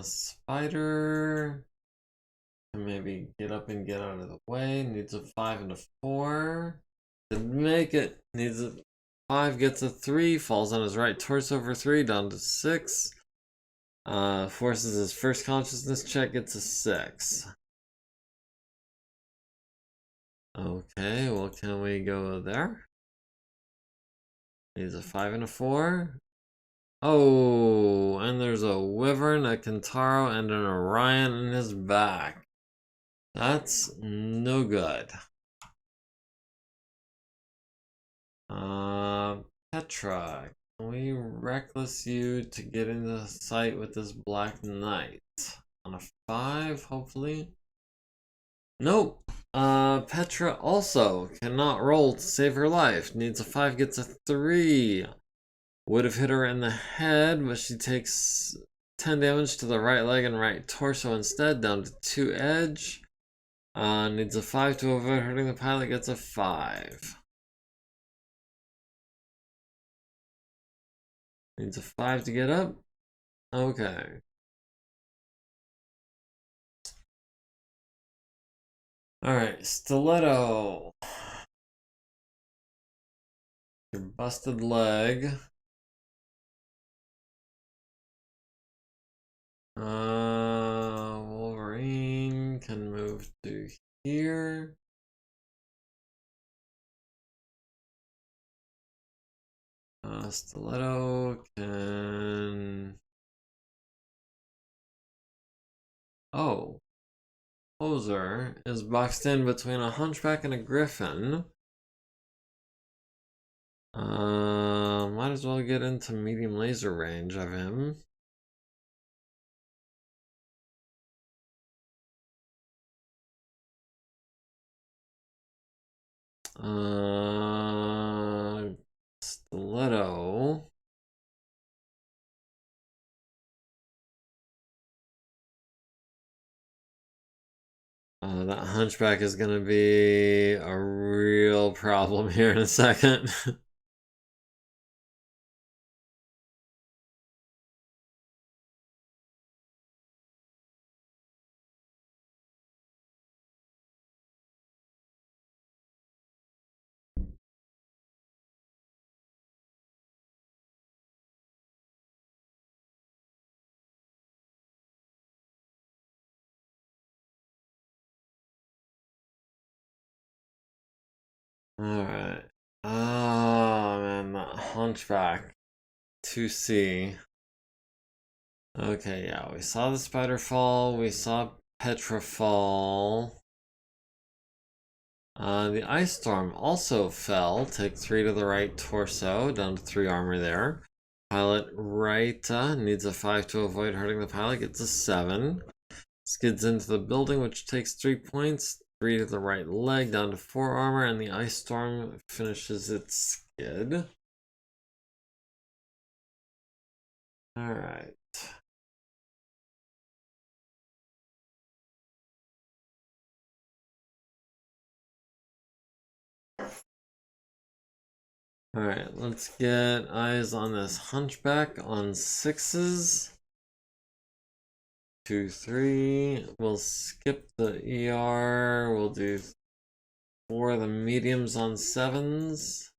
A: Spider can maybe get up and get out of the way. Needs a 5 and a 4. Didn't make it. Needs a 5, gets a 3, falls on his right torso for 3, down to 6. Forces his first consciousness check, gets a 6. Okay, well, can we go there? Needs a 5 and a 4. Oh, and there's a Wyvern, a Kentaro, and an Orion in his back. That's no good. Petra, can we reckless you to get into sight with this Black Knight? On a 5, hopefully? Nope. Petra also cannot roll to save her life. Needs a 5, gets a 3. Would have hit her in the head, but she takes 10 damage to the right leg and right torso instead, down to 2 edge. Needs a 5 to avoid hurting the pilot, gets a 5. Needs a 5 to get up. Okay. Alright, Stiletto. Your busted leg. Wolverine can move to here. Stiletto can... Oh. Poser is boxed in between a Hunchback and a Griffin. Might as well get into medium laser range of him. Stiletto. That Hunchback is gonna be a real problem here in a second. Alright. Oh man, that Hunchback. 2C. Okay, yeah, we saw the spider fall, we saw Petra fall. The Ice Storm also fell. Take 3 to the right torso, down to 3 armor there. Pilot right needs a 5 to avoid hurting the pilot, gets a 7. Skids into the building, which takes 3 points. 3 to the right leg, down to 4 armor, and the Ice Storm finishes its skid. Alright. Alright, let's get eyes on this Hunchback on 6s. 2, 3. We'll skip the ER. We'll do 4 of the mediums on 7s.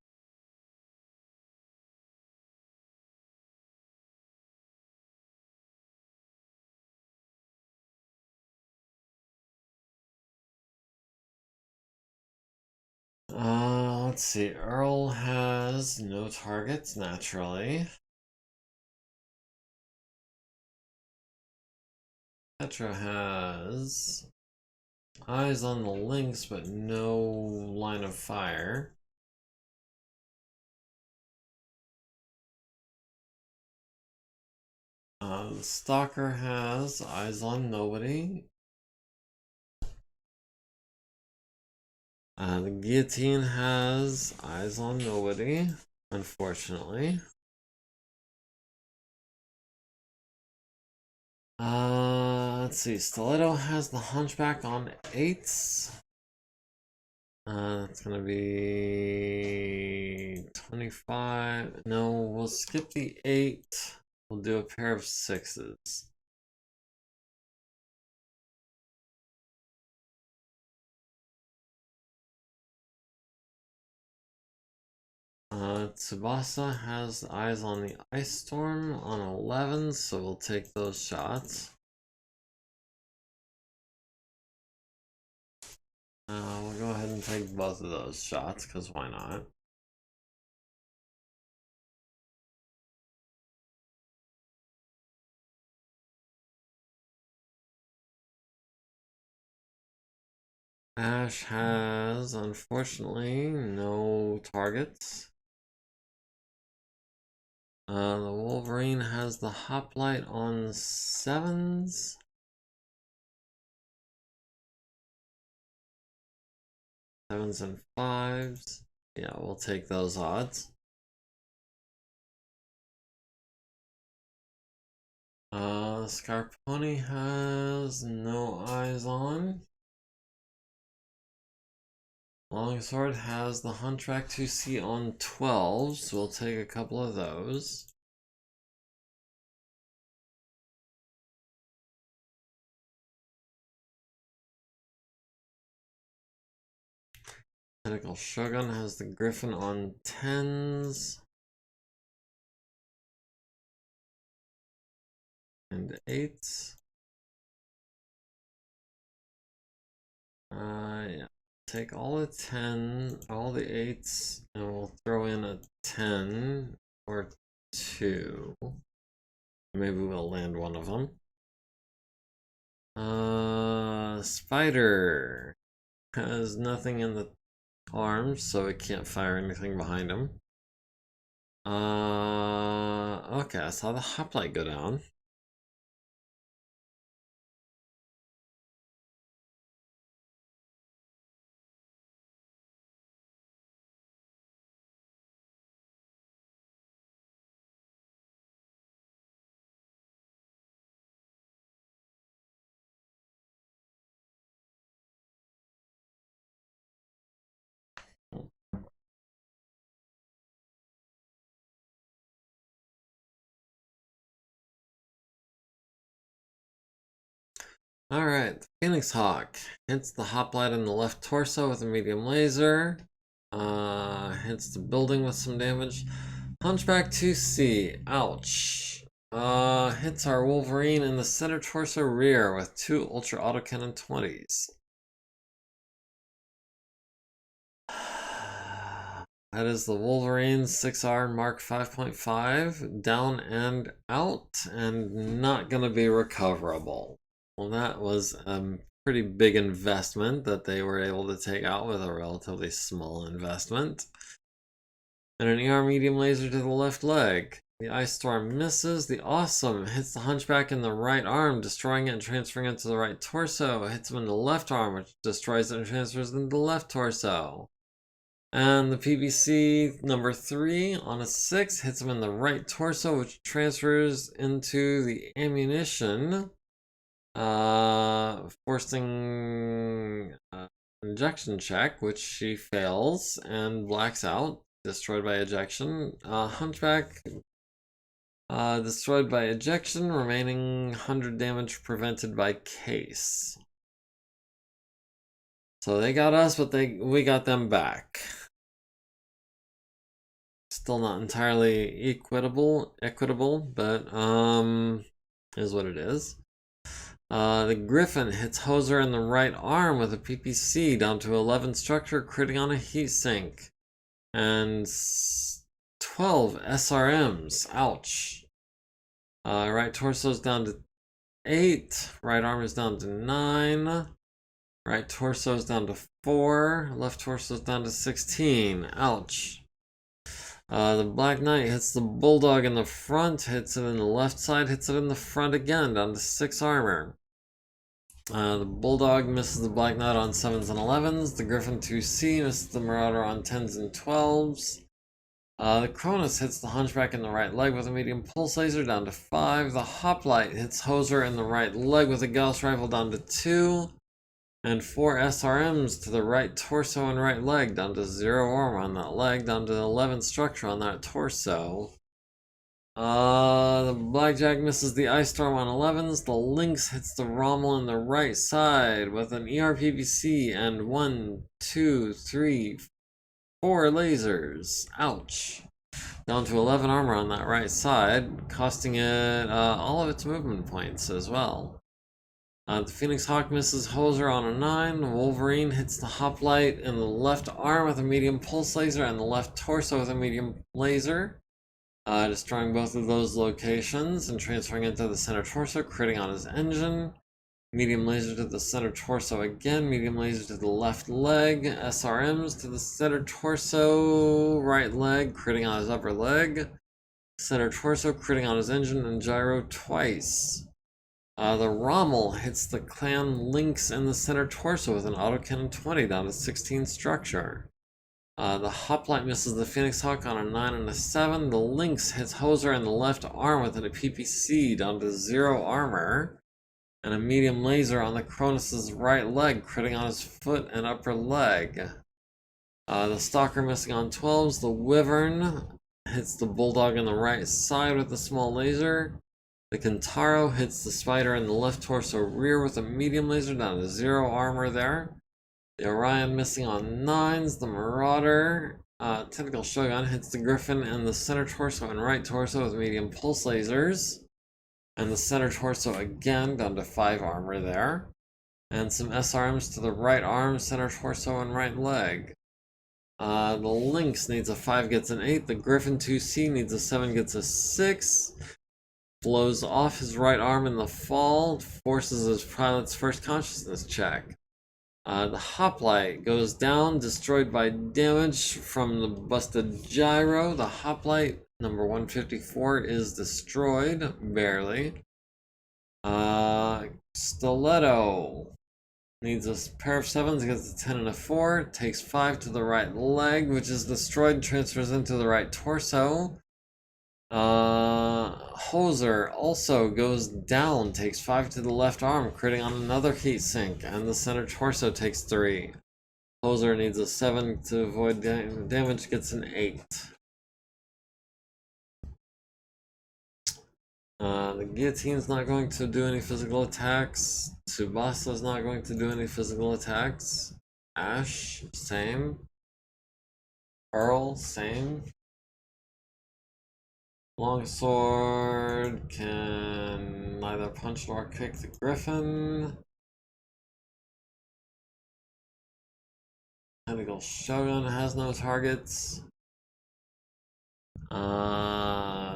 A: Let's see. Earl has no targets, naturally. Petra has eyes on the links, but no line of fire. The Stalker has eyes on nobody. The Guillotine has eyes on nobody, unfortunately. Let's see. Stiletto has the hunchback on 8s. It's gonna be 25. No, we'll skip the 8. We'll do a pair of 6s. Tsubasa has eyes on the Ice Storm on 11, so we'll take those shots. We'll go ahead and take both of those shots, because why not? Ash has, unfortunately, no targets. The Wolverine has the hoplite on 7s. 7s and 5s. Yeah, we'll take those odds. Scarponi has no eyes on. Longsword has the Hunchback 2C on 12s, so we'll take a couple of those. Tentacle Shogun has the Griffin on 10s. And 8s. Yeah. Take all the 10, all the 8s, and we'll throw in a 10 or 2. Maybe we'll land one of them. Spider has nothing in the arms, so it can't fire anything behind him. Okay, I saw the hoplite go down. Alright, Phoenix Hawk hits the hoplite in the left torso with a medium laser. Hits the building with some damage. Hunchback 2C, ouch. Hits our Wolverine in the center torso rear with 2 Ultra Autocannon 20s. That is the Wolverine 6R Mark 5.5, down and out, and not gonna be recoverable. Well, that was a pretty big investment that they were able to take out with a relatively small investment. And an ER medium laser to the left leg. The Ice Storm misses. The Awesome hits the Hunchback in the right arm, destroying it and transferring it to the right torso. It hits him in the left arm, which destroys it and transfers it into the left torso. And the PBC number 3 on a 6 hits him in the right torso, which transfers into the ammunition, forcing injection check, which she fails and blacks out, destroyed by ejection. Hunchback destroyed by ejection, remaining 100 damage prevented by case. So they got us, but we got them back. Still not entirely equitable, but is what it is. The Griffin hits Hoser in the right arm with a PPC down to 11 structure, critting on a heatsink. And 12 SRMs, ouch. Right torso's down to 8, right arm is down to 9, right torso's down to 4, left torso's down to 16, ouch. The Black Knight hits the Bulldog in the front, hits it in the left side, hits it in the front again, down to 6 armor. The Bulldog misses the Black Knight on 7s and 11s. The Griffin 2C misses the Marauder on 10s and 12s. The Cronus hits the Hunchback in the right leg with a medium pulse laser down to 5. The Hoplite hits Hoser in the right leg with a Gauss rifle down to 2. And 4 SRMs to the right torso and right leg down to 0 armor on that leg, down to 11 structure on that torso. The Blackjack misses the Ice Storm on 11s. The Lynx hits the Rommel in the right side with an ERPVC and 1, 2, 3, 4 lasers. Ouch. Down to 11 armor on that right side, costing it all of its movement points as well. The Phoenix Hawk misses Hoser on a 9. Wolverine hits the Hoplite in the left arm with a medium pulse laser and the left torso with a medium laser. Destroying both of those locations and transferring into the center torso, critting on his engine. Medium laser to the center torso again, medium laser to the left leg, SRMs to the center torso, right leg, critting on his upper leg. Center torso, critting on his engine and gyro twice. The Rommel hits the Clan Lynx in the center torso with an autocannon 20 down to 16 structure. The Hoplite misses the Phoenix Hawk on a 9 and a 7. The Lynx hits Hoser in the left arm with a PPC down to 0 armor. And a medium laser on the Cronus's right leg, critting on his foot and upper leg. The Stalker missing on 12s. The Wyvern hits the Bulldog on the right side with a small laser. The Kentaro hits the Spider in the left torso rear with a medium laser down to 0 armor there. The Orion missing on 9s. The Marauder, Tentacle Shogun, hits the Griffin in the center torso and right torso with medium pulse lasers. And the center torso again down to 5 armor there. And some SRMs to the right arm, center torso, and right leg. The Lynx needs a 5, gets an 8. The Griffin 2C needs a 7, gets a 6. Blows off his right arm in the fall, forces his pilot's first consciousness check. The Hoplite goes down, destroyed by damage from the busted gyro. The Hoplite, number 154, is destroyed, barely. Stiletto needs a pair of 7s, gets a 10 and a 4, takes 5 to the right leg, which is destroyed, transfers into the right torso. Hoser also goes down, takes 5 to the left arm, critting on another heatsink, and the center torso takes 3. Hoser needs a 7 to avoid damage, gets an 8. The Guillotine's not going to do any physical attacks. Tsubasa's not going to do any physical attacks. Ash, same. Earl, same. Longsword can neither punch nor kick the Griffin. Tentacle Shogun has no targets.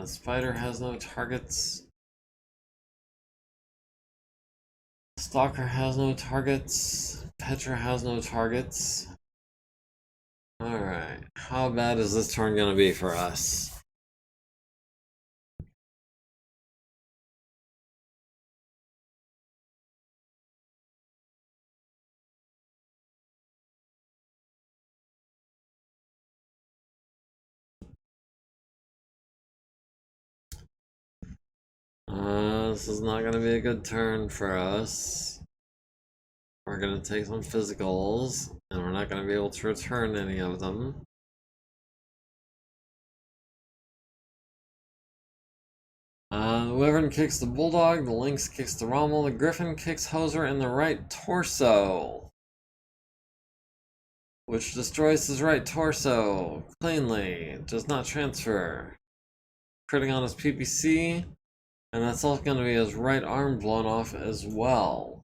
A: Spider has no targets. Stalker has no targets. Petra has no targets. Alright, how bad is this turn gonna be for us? This is not gonna be a good turn for us. We're gonna take some physicals, and we're not gonna be able to return any of them. The Wyvern kicks the Bulldog, the Lynx kicks the Rommel, the Griffin kicks Hoser in the right torso, which destroys his right torso cleanly, does not transfer. Critting on his PPC, and that's also going to be his right arm blown off as well.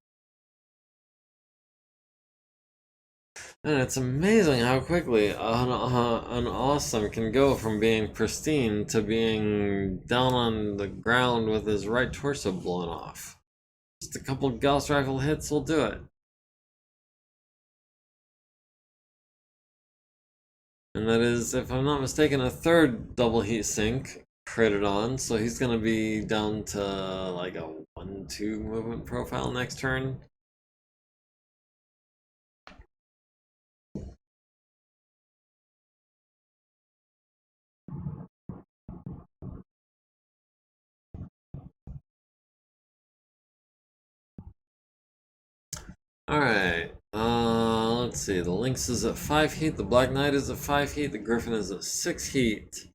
A: And it's amazing how quickly an awesome can go from being pristine to being down on the ground with his right torso blown off. Just a couple Gauss rifle hits will do it. And that is, if I'm not mistaken, a third double heat sink critted on, so he's gonna be down to like a 1-2 movement profile next turn. Alright, let's see. The Lynx is at 5 heat, the Black Knight is at 5 heat, the Griffin is at 6 heat.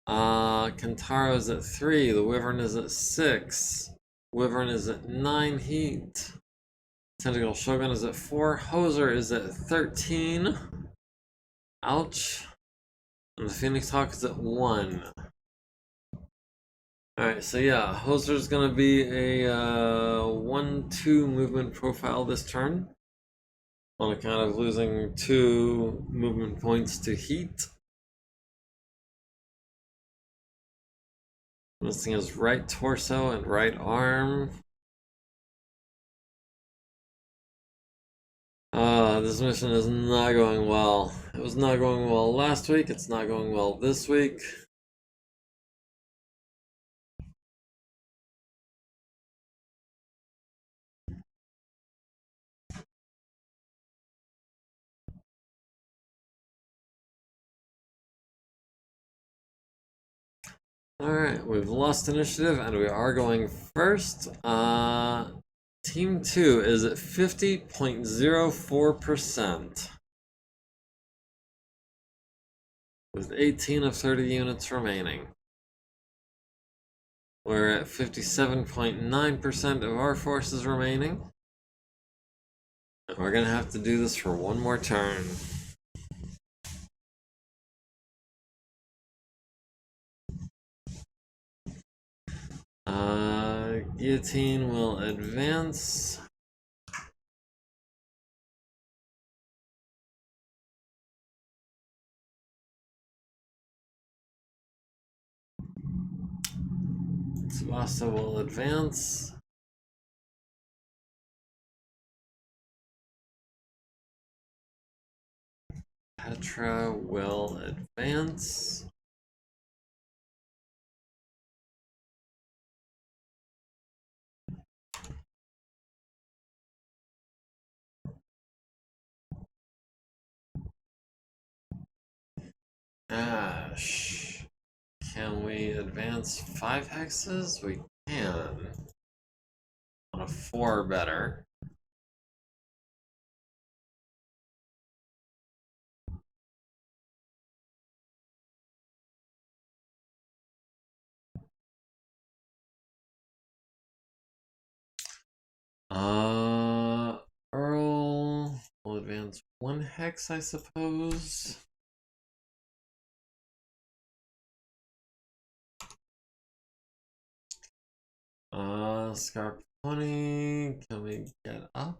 A: Kentaro is at 3, the Wyvern is at 6. Wyvern is at 9 heat. Tentacle Shogun is at 4. Hoser is at 13. Ouch. And the Phoenix Hawk is at 1. Alright, so yeah, Hoser's gonna be a 1-2 movement profile this turn, on account of losing 2 movement points to heat. Missing his right torso and right arm. This mission is not going well. It was not going well last week, it's not going well this week. Alright, we've lost initiative and we are going first. Team 2 is at 50.04%. With 18 of 30 units remaining. We're at 57.9% of our forces remaining. And we're gonna have to do this for one more turn. Guillotine will advance. Tsubasa will advance. Petra will advance. Ash. Can we advance 5 hexes? We can. On a 4 better. Earl will advance 1 hex, I suppose. Scarponi, can we get up?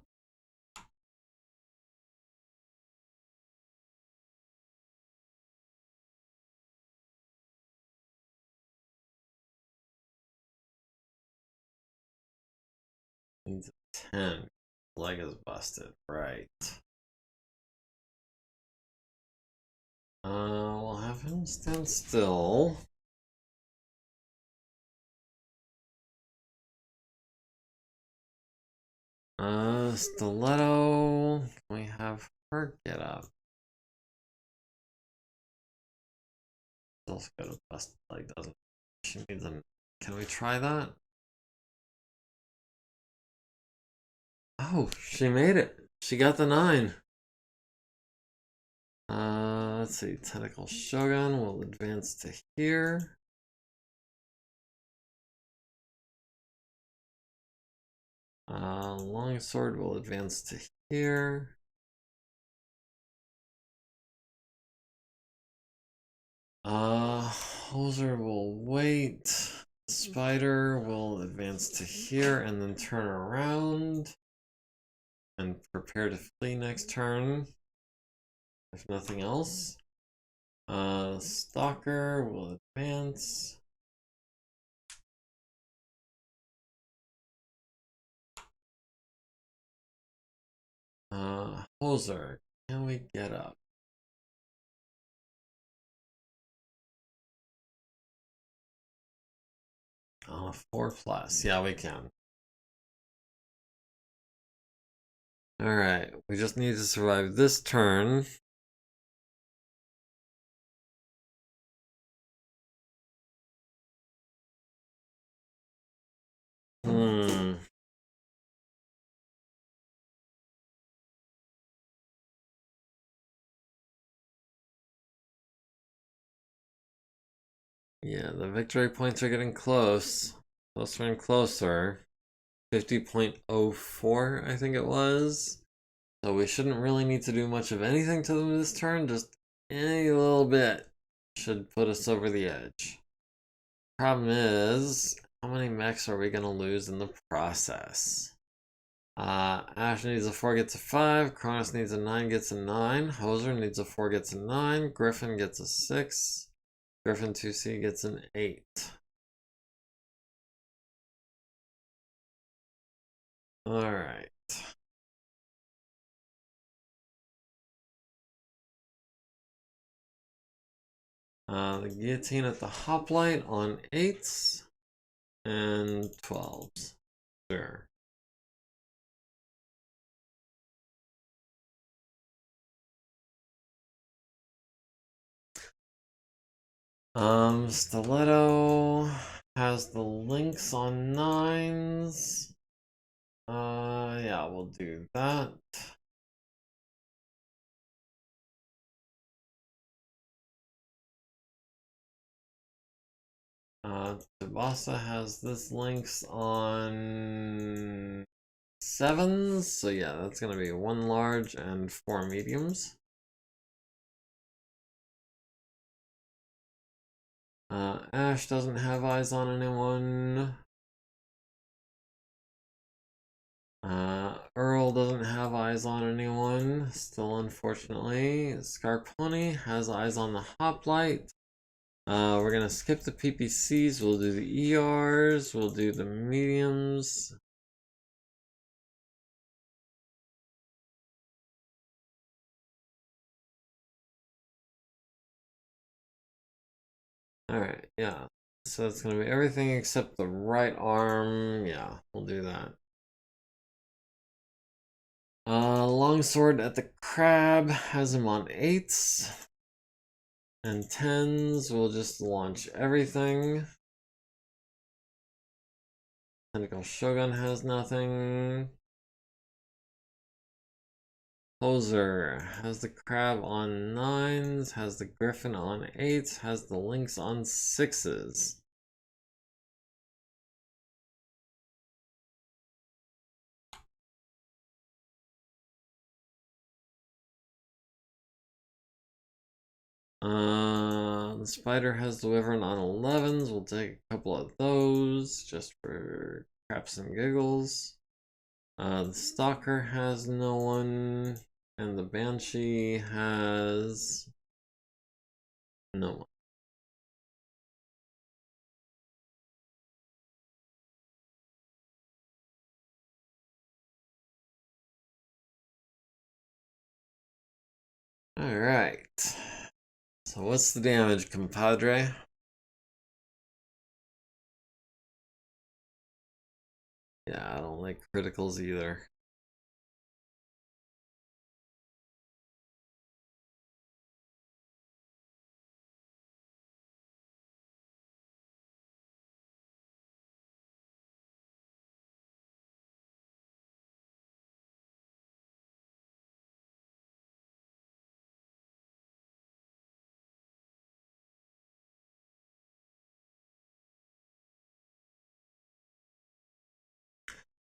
A: Needs a 10. Leg is busted, right. We'll have him stand still. Stiletto. Can we have her get up? Still got a busted leg, doesn't she? Needs a. Can we try that? Oh, she made it. She got the 9. Let's see. Tentacle Shogun will advance to here. Longsword will advance to here. Hoser will wait. Spider will advance to here and then turn around and prepare to flee next turn, if nothing else. Stalker will advance. Hoser, can we get up? On a 4+, yeah, we can. Alright, we just need to survive this turn. Yeah, the victory points are getting close. Closer and closer. 50.04, I think it was. So we shouldn't really need to do much of anything to them this turn. Just any little bit should put us over the edge. Problem is, how many mechs are we going to lose in the process? Ash needs a 4, gets a 5. Cronus needs a 9, gets a 9. Hoser needs a 4, gets a 9. Griffin gets a 6. Griffin 2C gets an 8. Alright. The guillotine at the hoplite on 8s and 12s. Sure. Stiletto has the links on 9s. Yeah, we'll do that. Tsubasa has this links on 7s, so yeah, that's gonna be 1 large and 4 mediums. Ash doesn't have eyes on anyone. Earl doesn't have eyes on anyone, still unfortunately. Scarponi has eyes on the hoplite. We're gonna skip the PPCs, we'll do the ERs, we'll do the mediums. Alright, yeah. So it's gonna be everything except the right arm. Yeah, we'll do that. Longsword at the crab has him on 8s. And 10s, we'll just launch everything. Tentacle Shogun has nothing. Hoser has the crab on 9s, has the griffin on 8s, has the lynx on 6s. The spider has the wyvern on 11s. We'll take a couple of those just for craps and giggles. The stalker has no one, and the banshee has no one. All right. So what's the damage, compadre? Yeah, I don't like criticals either.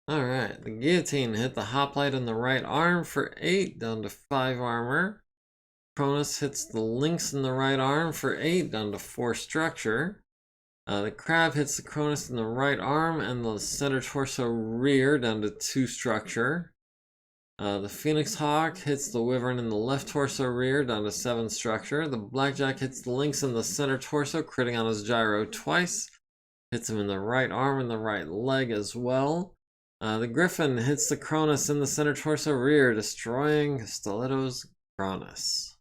A: Alright, the guillotine hit the hoplite in the right arm for 8, down to 5 armor. Cronus hits the lynx in the right arm for 8, down to 4 structure. The crab hits the Cronus in the right arm and the center torso rear, down to 2 structure. The Phoenix Hawk hits the Wyvern in the left torso rear, down to 7 structure. The Blackjack hits the Lynx in the center torso, critting on his gyro twice. Hits him in the right arm and the right leg as well. The Griffin hits the Cronus in the center torso rear, destroying Stiletto's Cronus.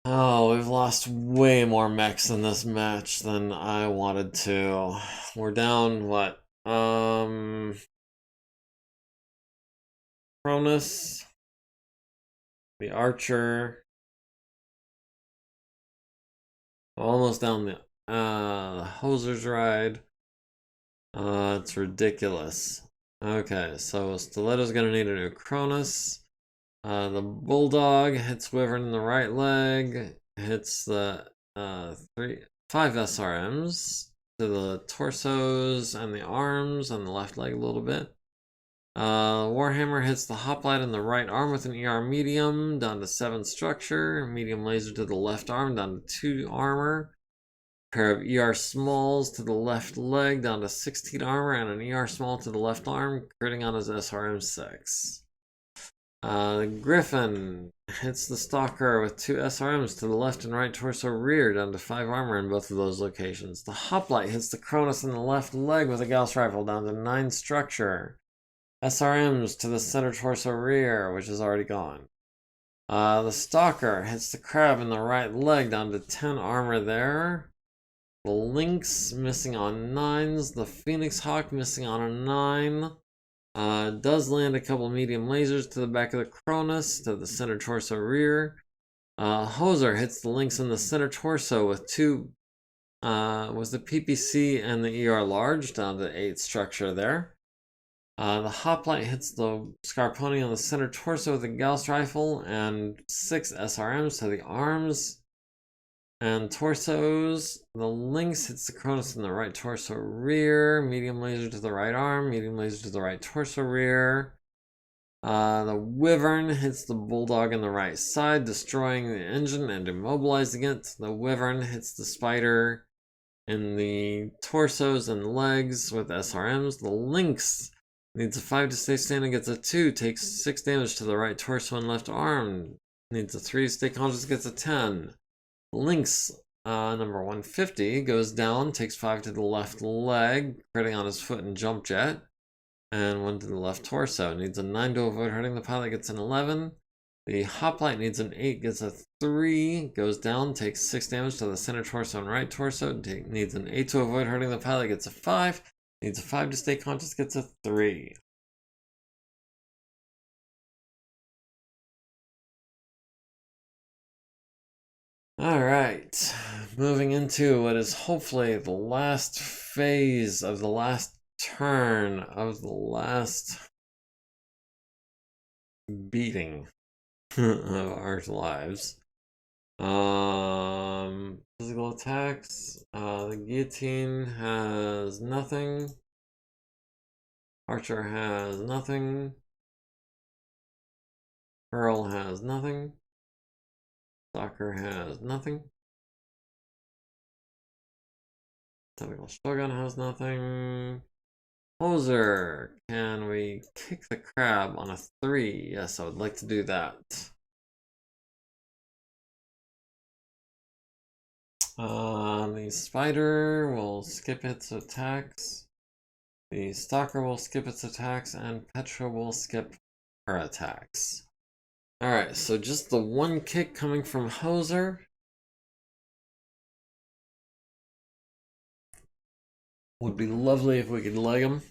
A: Oh, we've lost way more mechs in this match than I wanted to. We're down, what? Cronus, the Archer, almost down the Hoser's Ride. It's ridiculous. Okay, so Stiletto's gonna need a new Cronus. The Bulldog hits Wyvern in the right leg, hits the 5 SRMs to the torsos and the arms and the left leg a little bit. Warhammer hits the hoplite in the right arm with an ER medium, down to 7 structure. Medium laser to the left arm, down to 2 armor. Pair of ER smalls to the left leg, down to 16 armor, and an ER small to the left arm, critting on his SRM 6. The Griffin hits the Stalker with 2 SRMs to the left and right torso rear, down to 5 armor in both of those locations. The Hoplite hits the Cronus in the left leg with a Gauss rifle, down to 9 structure. SRMs to the center torso rear, which is already gone. The Stalker hits the Crab in the right leg, down to 10 armor there. The Lynx missing on 9s. The Phoenix Hawk missing on a 9. Does land a couple medium lasers to the back of the Cronus, to the center torso rear. Hoser hits the Lynx in the center torso with 2, with the PPC and the ER large, down to 8 structure there. The Hoplite hits the Scarponi on the center torso with a Gauss rifle and 6 SRMs to the arms and torsos. The Lynx hits the Cronus in the right torso rear, medium laser to the right arm, medium laser to the right torso rear. The Wyvern hits the Bulldog in the right side, destroying the engine and immobilizing it. The Wyvern hits the Spider in the torsos and legs with SRMs. The Lynx needs a 5 to stay standing, gets a 2, takes 6 damage to the right torso and left arm. Needs a 3 to stay conscious, gets a 10. Lynx, number 150, goes down, takes 5 to the left leg, critting on his foot and jump jet. And 1 to the left torso. Needs a 9 to avoid hurting the pilot, gets an 11. The Hoplite needs an 8, gets a 3, goes down, takes 6 damage to the center torso and right torso. Needs an 8 to avoid hurting the pilot, gets a 5. Needs a 5 to stay conscious, gets a 3. Alright, moving into what is hopefully the last phase of the last turn of the last beating of our lives. Physical attacks. The Guillotine has nothing. Archer has nothing. Earl has nothing. Stalker has nothing. Tentacle Shogun has nothing. Hoser, can we kick the crab on a 3? Yes, I would like to do that. The Spider will skip its attacks. The Stalker will skip its attacks, and Petra will skip her attacks. Alright, so just the 1 kick coming from Hoser. Would be lovely if we could leg him.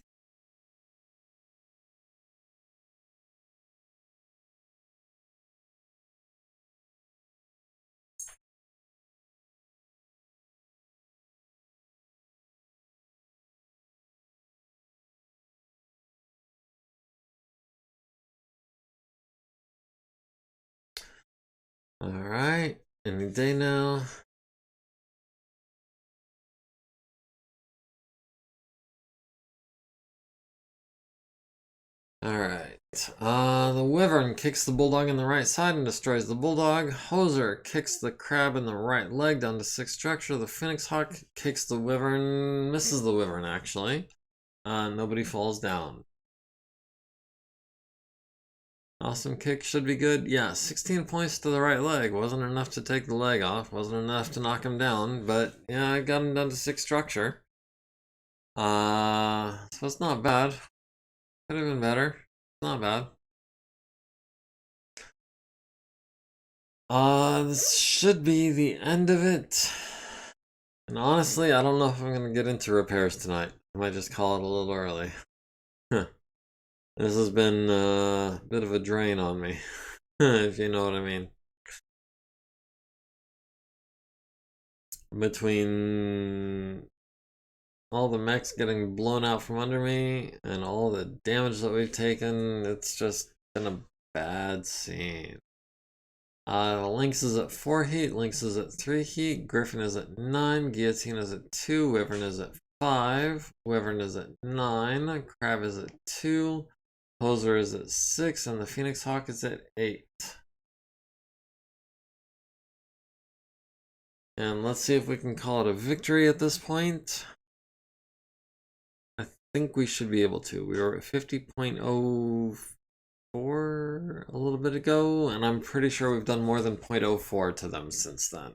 A: Alright, any day now. Alright, the Wyvern kicks the Bulldog in the right side and destroys the Bulldog. Hoser kicks the Crab in the right leg down to 6 structure. The Phoenix Hawk kicks the Wyvern, misses the Wyvern actually. Nobody falls down. Awesome kick should be good. Yeah, 16 points to the right leg. Wasn't enough to take the leg off. Wasn't enough to knock him down. But yeah, I got him down to 6 structure. So it's not bad. Could have been better. It's not bad. This should be the end of it. And honestly, I don't know if I'm gonna get into repairs tonight. I might just call it a little early. This has been a bit of a drain on me, if you know what I mean. Between all the mechs getting blown out from under me and all the damage that we've taken, it's just been a bad scene. Lynx is at 4 heat, Lynx is at 3 heat, Griffin is at 9, Guillotine is at 2, Wyvern is at 5, Wyvern is at 9, Crab is at 2, Hoser is at 6, and the Phoenix Hawk is at 8. And let's see if we can call it a victory at this point. I think we should be able to. We were at 50.04 a little bit ago, and I'm pretty sure we've done more than 0.04 to them since then.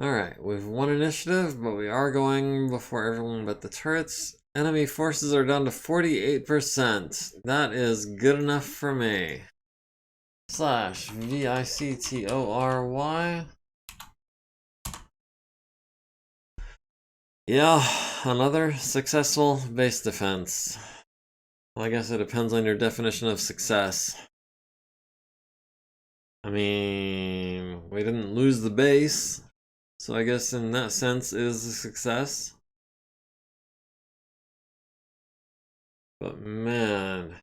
A: Alright, we've won initiative, but we are going before everyone but the turrets. Enemy forces are down to 48%. That is good enough for me. /VICTORY. Yeah, another successful base defense. Well, I guess it depends on your definition of success. I mean, we didn't lose the base, so I guess in that sense it is a success. But man,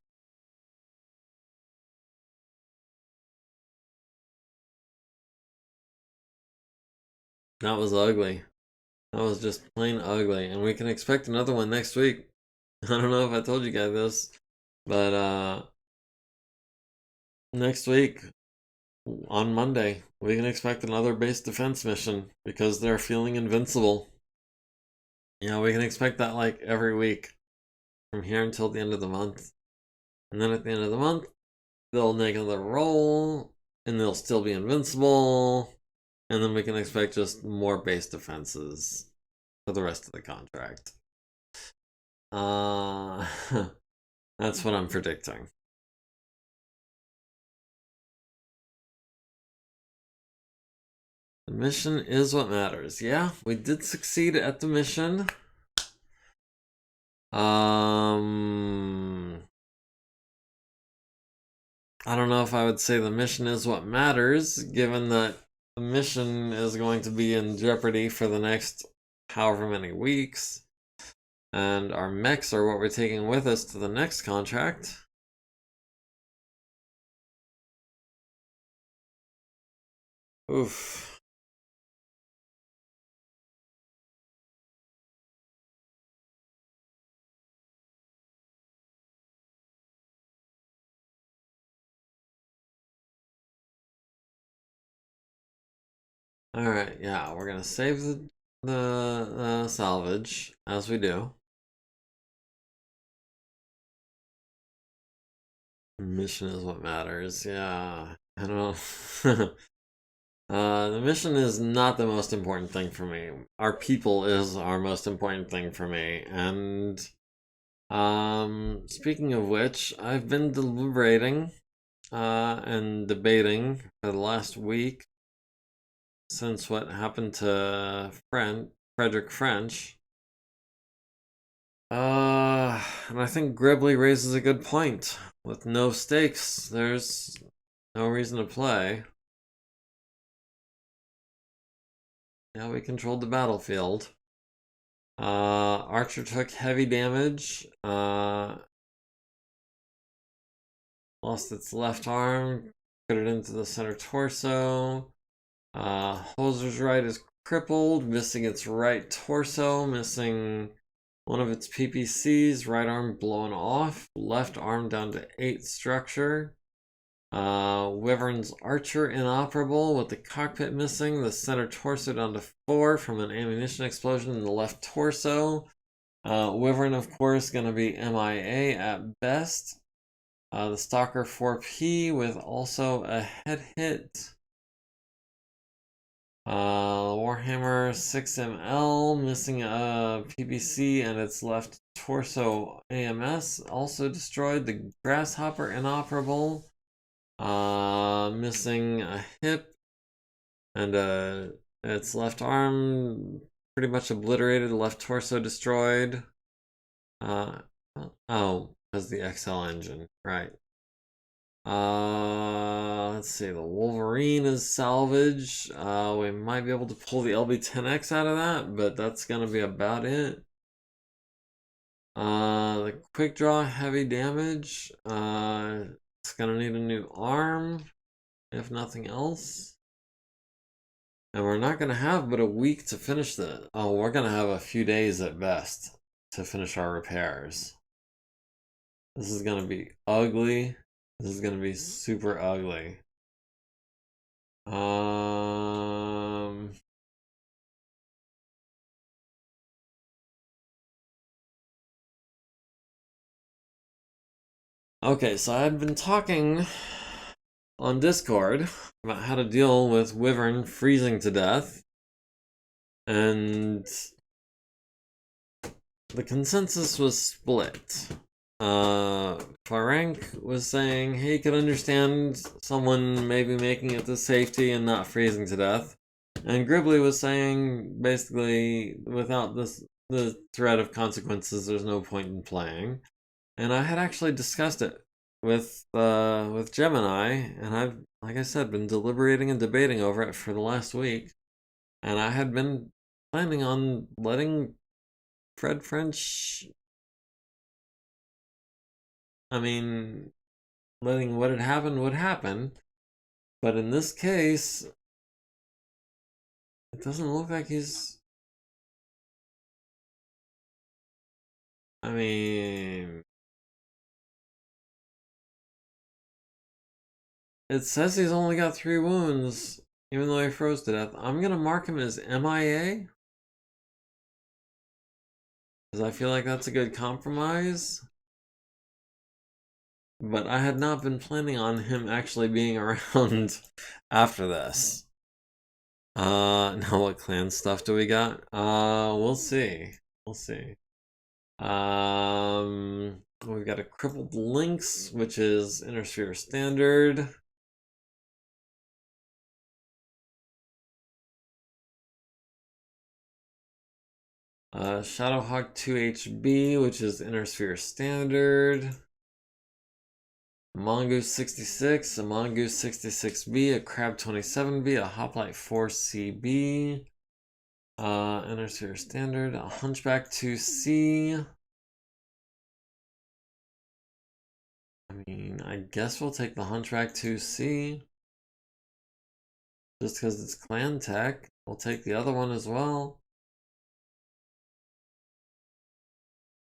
A: that was ugly. That was just plain ugly, and we can expect another one next week. I don't know if I told you guys this, but next week on Monday we can expect another base defense mission because they're feeling invincible. Yeah, we can expect that like every week from here until the end of the month. And then at the end of the month, they'll make another roll, and they'll still be invincible. And then we can expect just more base defenses for the rest of the contract. That's what I'm predicting. The mission is what matters. Yeah, we did succeed at the mission. I don't know if I would say the mission is what matters, given that the mission is going to be in jeopardy for the next however many weeks. And our mechs are what we're taking with us to the next contract. Oof. Alright, yeah, we're gonna save the salvage, as we do. Mission is what matters, yeah. I don't know. The mission is not the most important thing for me. Our people is our most important thing for me, and speaking of which, I've been deliberating and debating for the last week since what happened to Frederick French. And I think Gribbly raises a good point. With no stakes, there's no reason to play. Yeah, we controlled the battlefield. Archer took heavy damage. Lost its left arm. Put it into the center torso. Hoser's right is crippled, missing its right torso, missing one of its PPCs, right arm blown off, left arm down to 8 structure. Wyvern's Archer inoperable with the cockpit missing, the center torso down to 4 from an ammunition explosion in the left torso. Wyvern, of course, going to be MIA at best. The Stalker 4P with also a head hit. Warhammer 6ML missing a PPC and its left torso AMS also destroyed. The Grasshopper inoperable. Missing a hip and a Its left arm pretty much obliterated, left torso destroyed. Oh, because the XL engine, right. Let's see, the Wolverine is salvage. We might be able to pull the LB-10X out of that, but that's gonna be about it. The quick draw heavy damage. It's gonna need a new arm, if nothing else. And we're not gonna have but a week to finish the. Oh, we're gonna have a few days at best to finish our repairs. This is gonna be ugly. This is gonna be super ugly. Okay, so I had been talking on Discord about how to deal with Wyvern freezing to death, and the consensus was split. Farank was saying he could understand someone maybe making it to safety and not freezing to death, and Gribbly was saying basically without the threat of consequences, there's no point in playing. And I had actually discussed it with Gemini, and I've, like I said, been deliberating and debating over it for the last week. And I had been planning on letting Fred French, I mean, letting what had happened would happen. But in this case, it doesn't look like he's, I mean, it says he's only got 3 wounds, even though he froze to death. I'm gonna mark him as MIA, because I feel like that's a good compromise. But I had not been planning on him actually being around after this. Now what clan stuff do we got? We'll see. We'll see. We've got a crippled lynx, which is Inner Sphere standard. Shadowhawk 2HB, which is Inner Sphere standard. A Mongoose 66, a Mongoose 66B, a Crab 27B, a Hoplite 4CB. Inner Sphere standard, a Hunchback 2C. I mean, I guess we'll take the Hunchback 2C. Just because it's clan tech. We'll take the other one as well.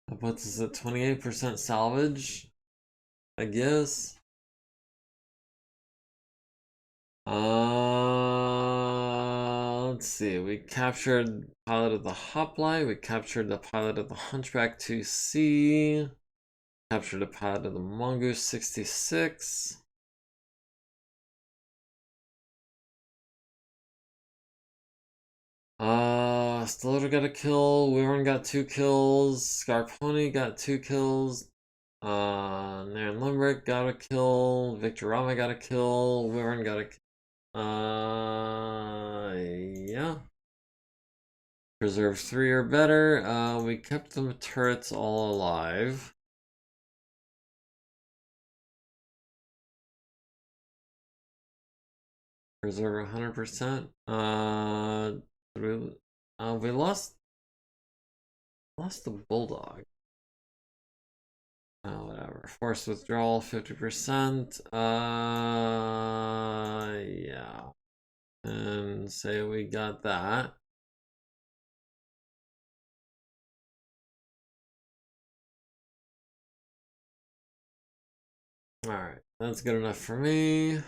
A: That puts us at 28% salvage, I guess. Let's see. We captured the pilot of the Hoplite. We captured the pilot of the Hunchback 2C. Captured a pilot of the Mongoose 66. Stiletto got a kill. Wyvern got 2 kills. Scarponi got 2 kills. Naren Limbrick got a kill. Victorama got a kill. Wyvern got a kill. Yeah. Preserve 3 or better. We kept the turrets all alive. Preserve 100%. We lost the Bulldog. Oh, whatever. Forced withdrawal 50%. Yeah. And say we got that. Alright, that's good enough for me.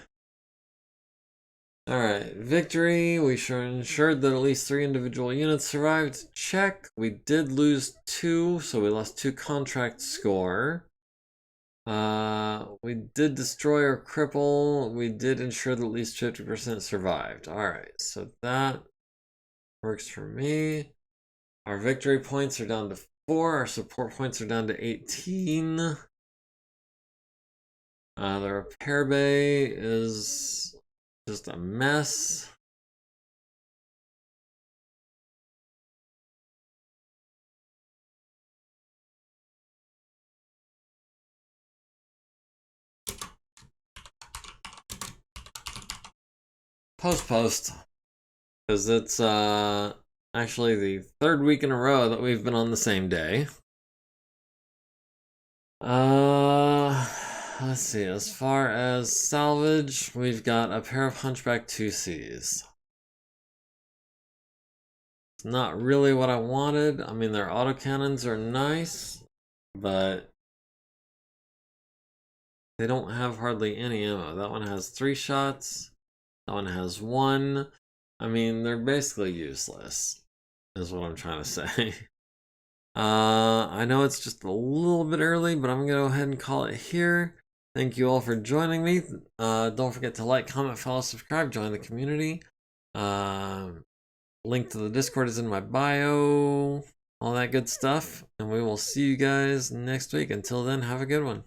A: Alright, victory. We ensured that at least 3 individual units survived. Check. We did lose 2, so we lost 2 contract score. We did destroy or cripple. We did ensure that at least 50% survived. Alright, so that works for me. Our victory points are down to 4. Our support points are down to 18. The repair bay is just a mess. post, because it's actually the third week in a row that we've been on the same day. Let's see, as far as salvage, we've got a pair of Hunchback 2Cs. It's not really what I wanted. I mean, their autocannons are nice, but they don't have hardly any ammo. That one has 3 shots. That one has 1. I mean, they're basically useless, is what I'm trying to say. I know it's just a little bit early, but I'm going to go ahead and call it here. Thank you all for joining me. Don't forget to like, comment, follow, subscribe, join the community. Link to the Discord is in my bio. All that good stuff. And we will see you guys next week. Until then, have a good one.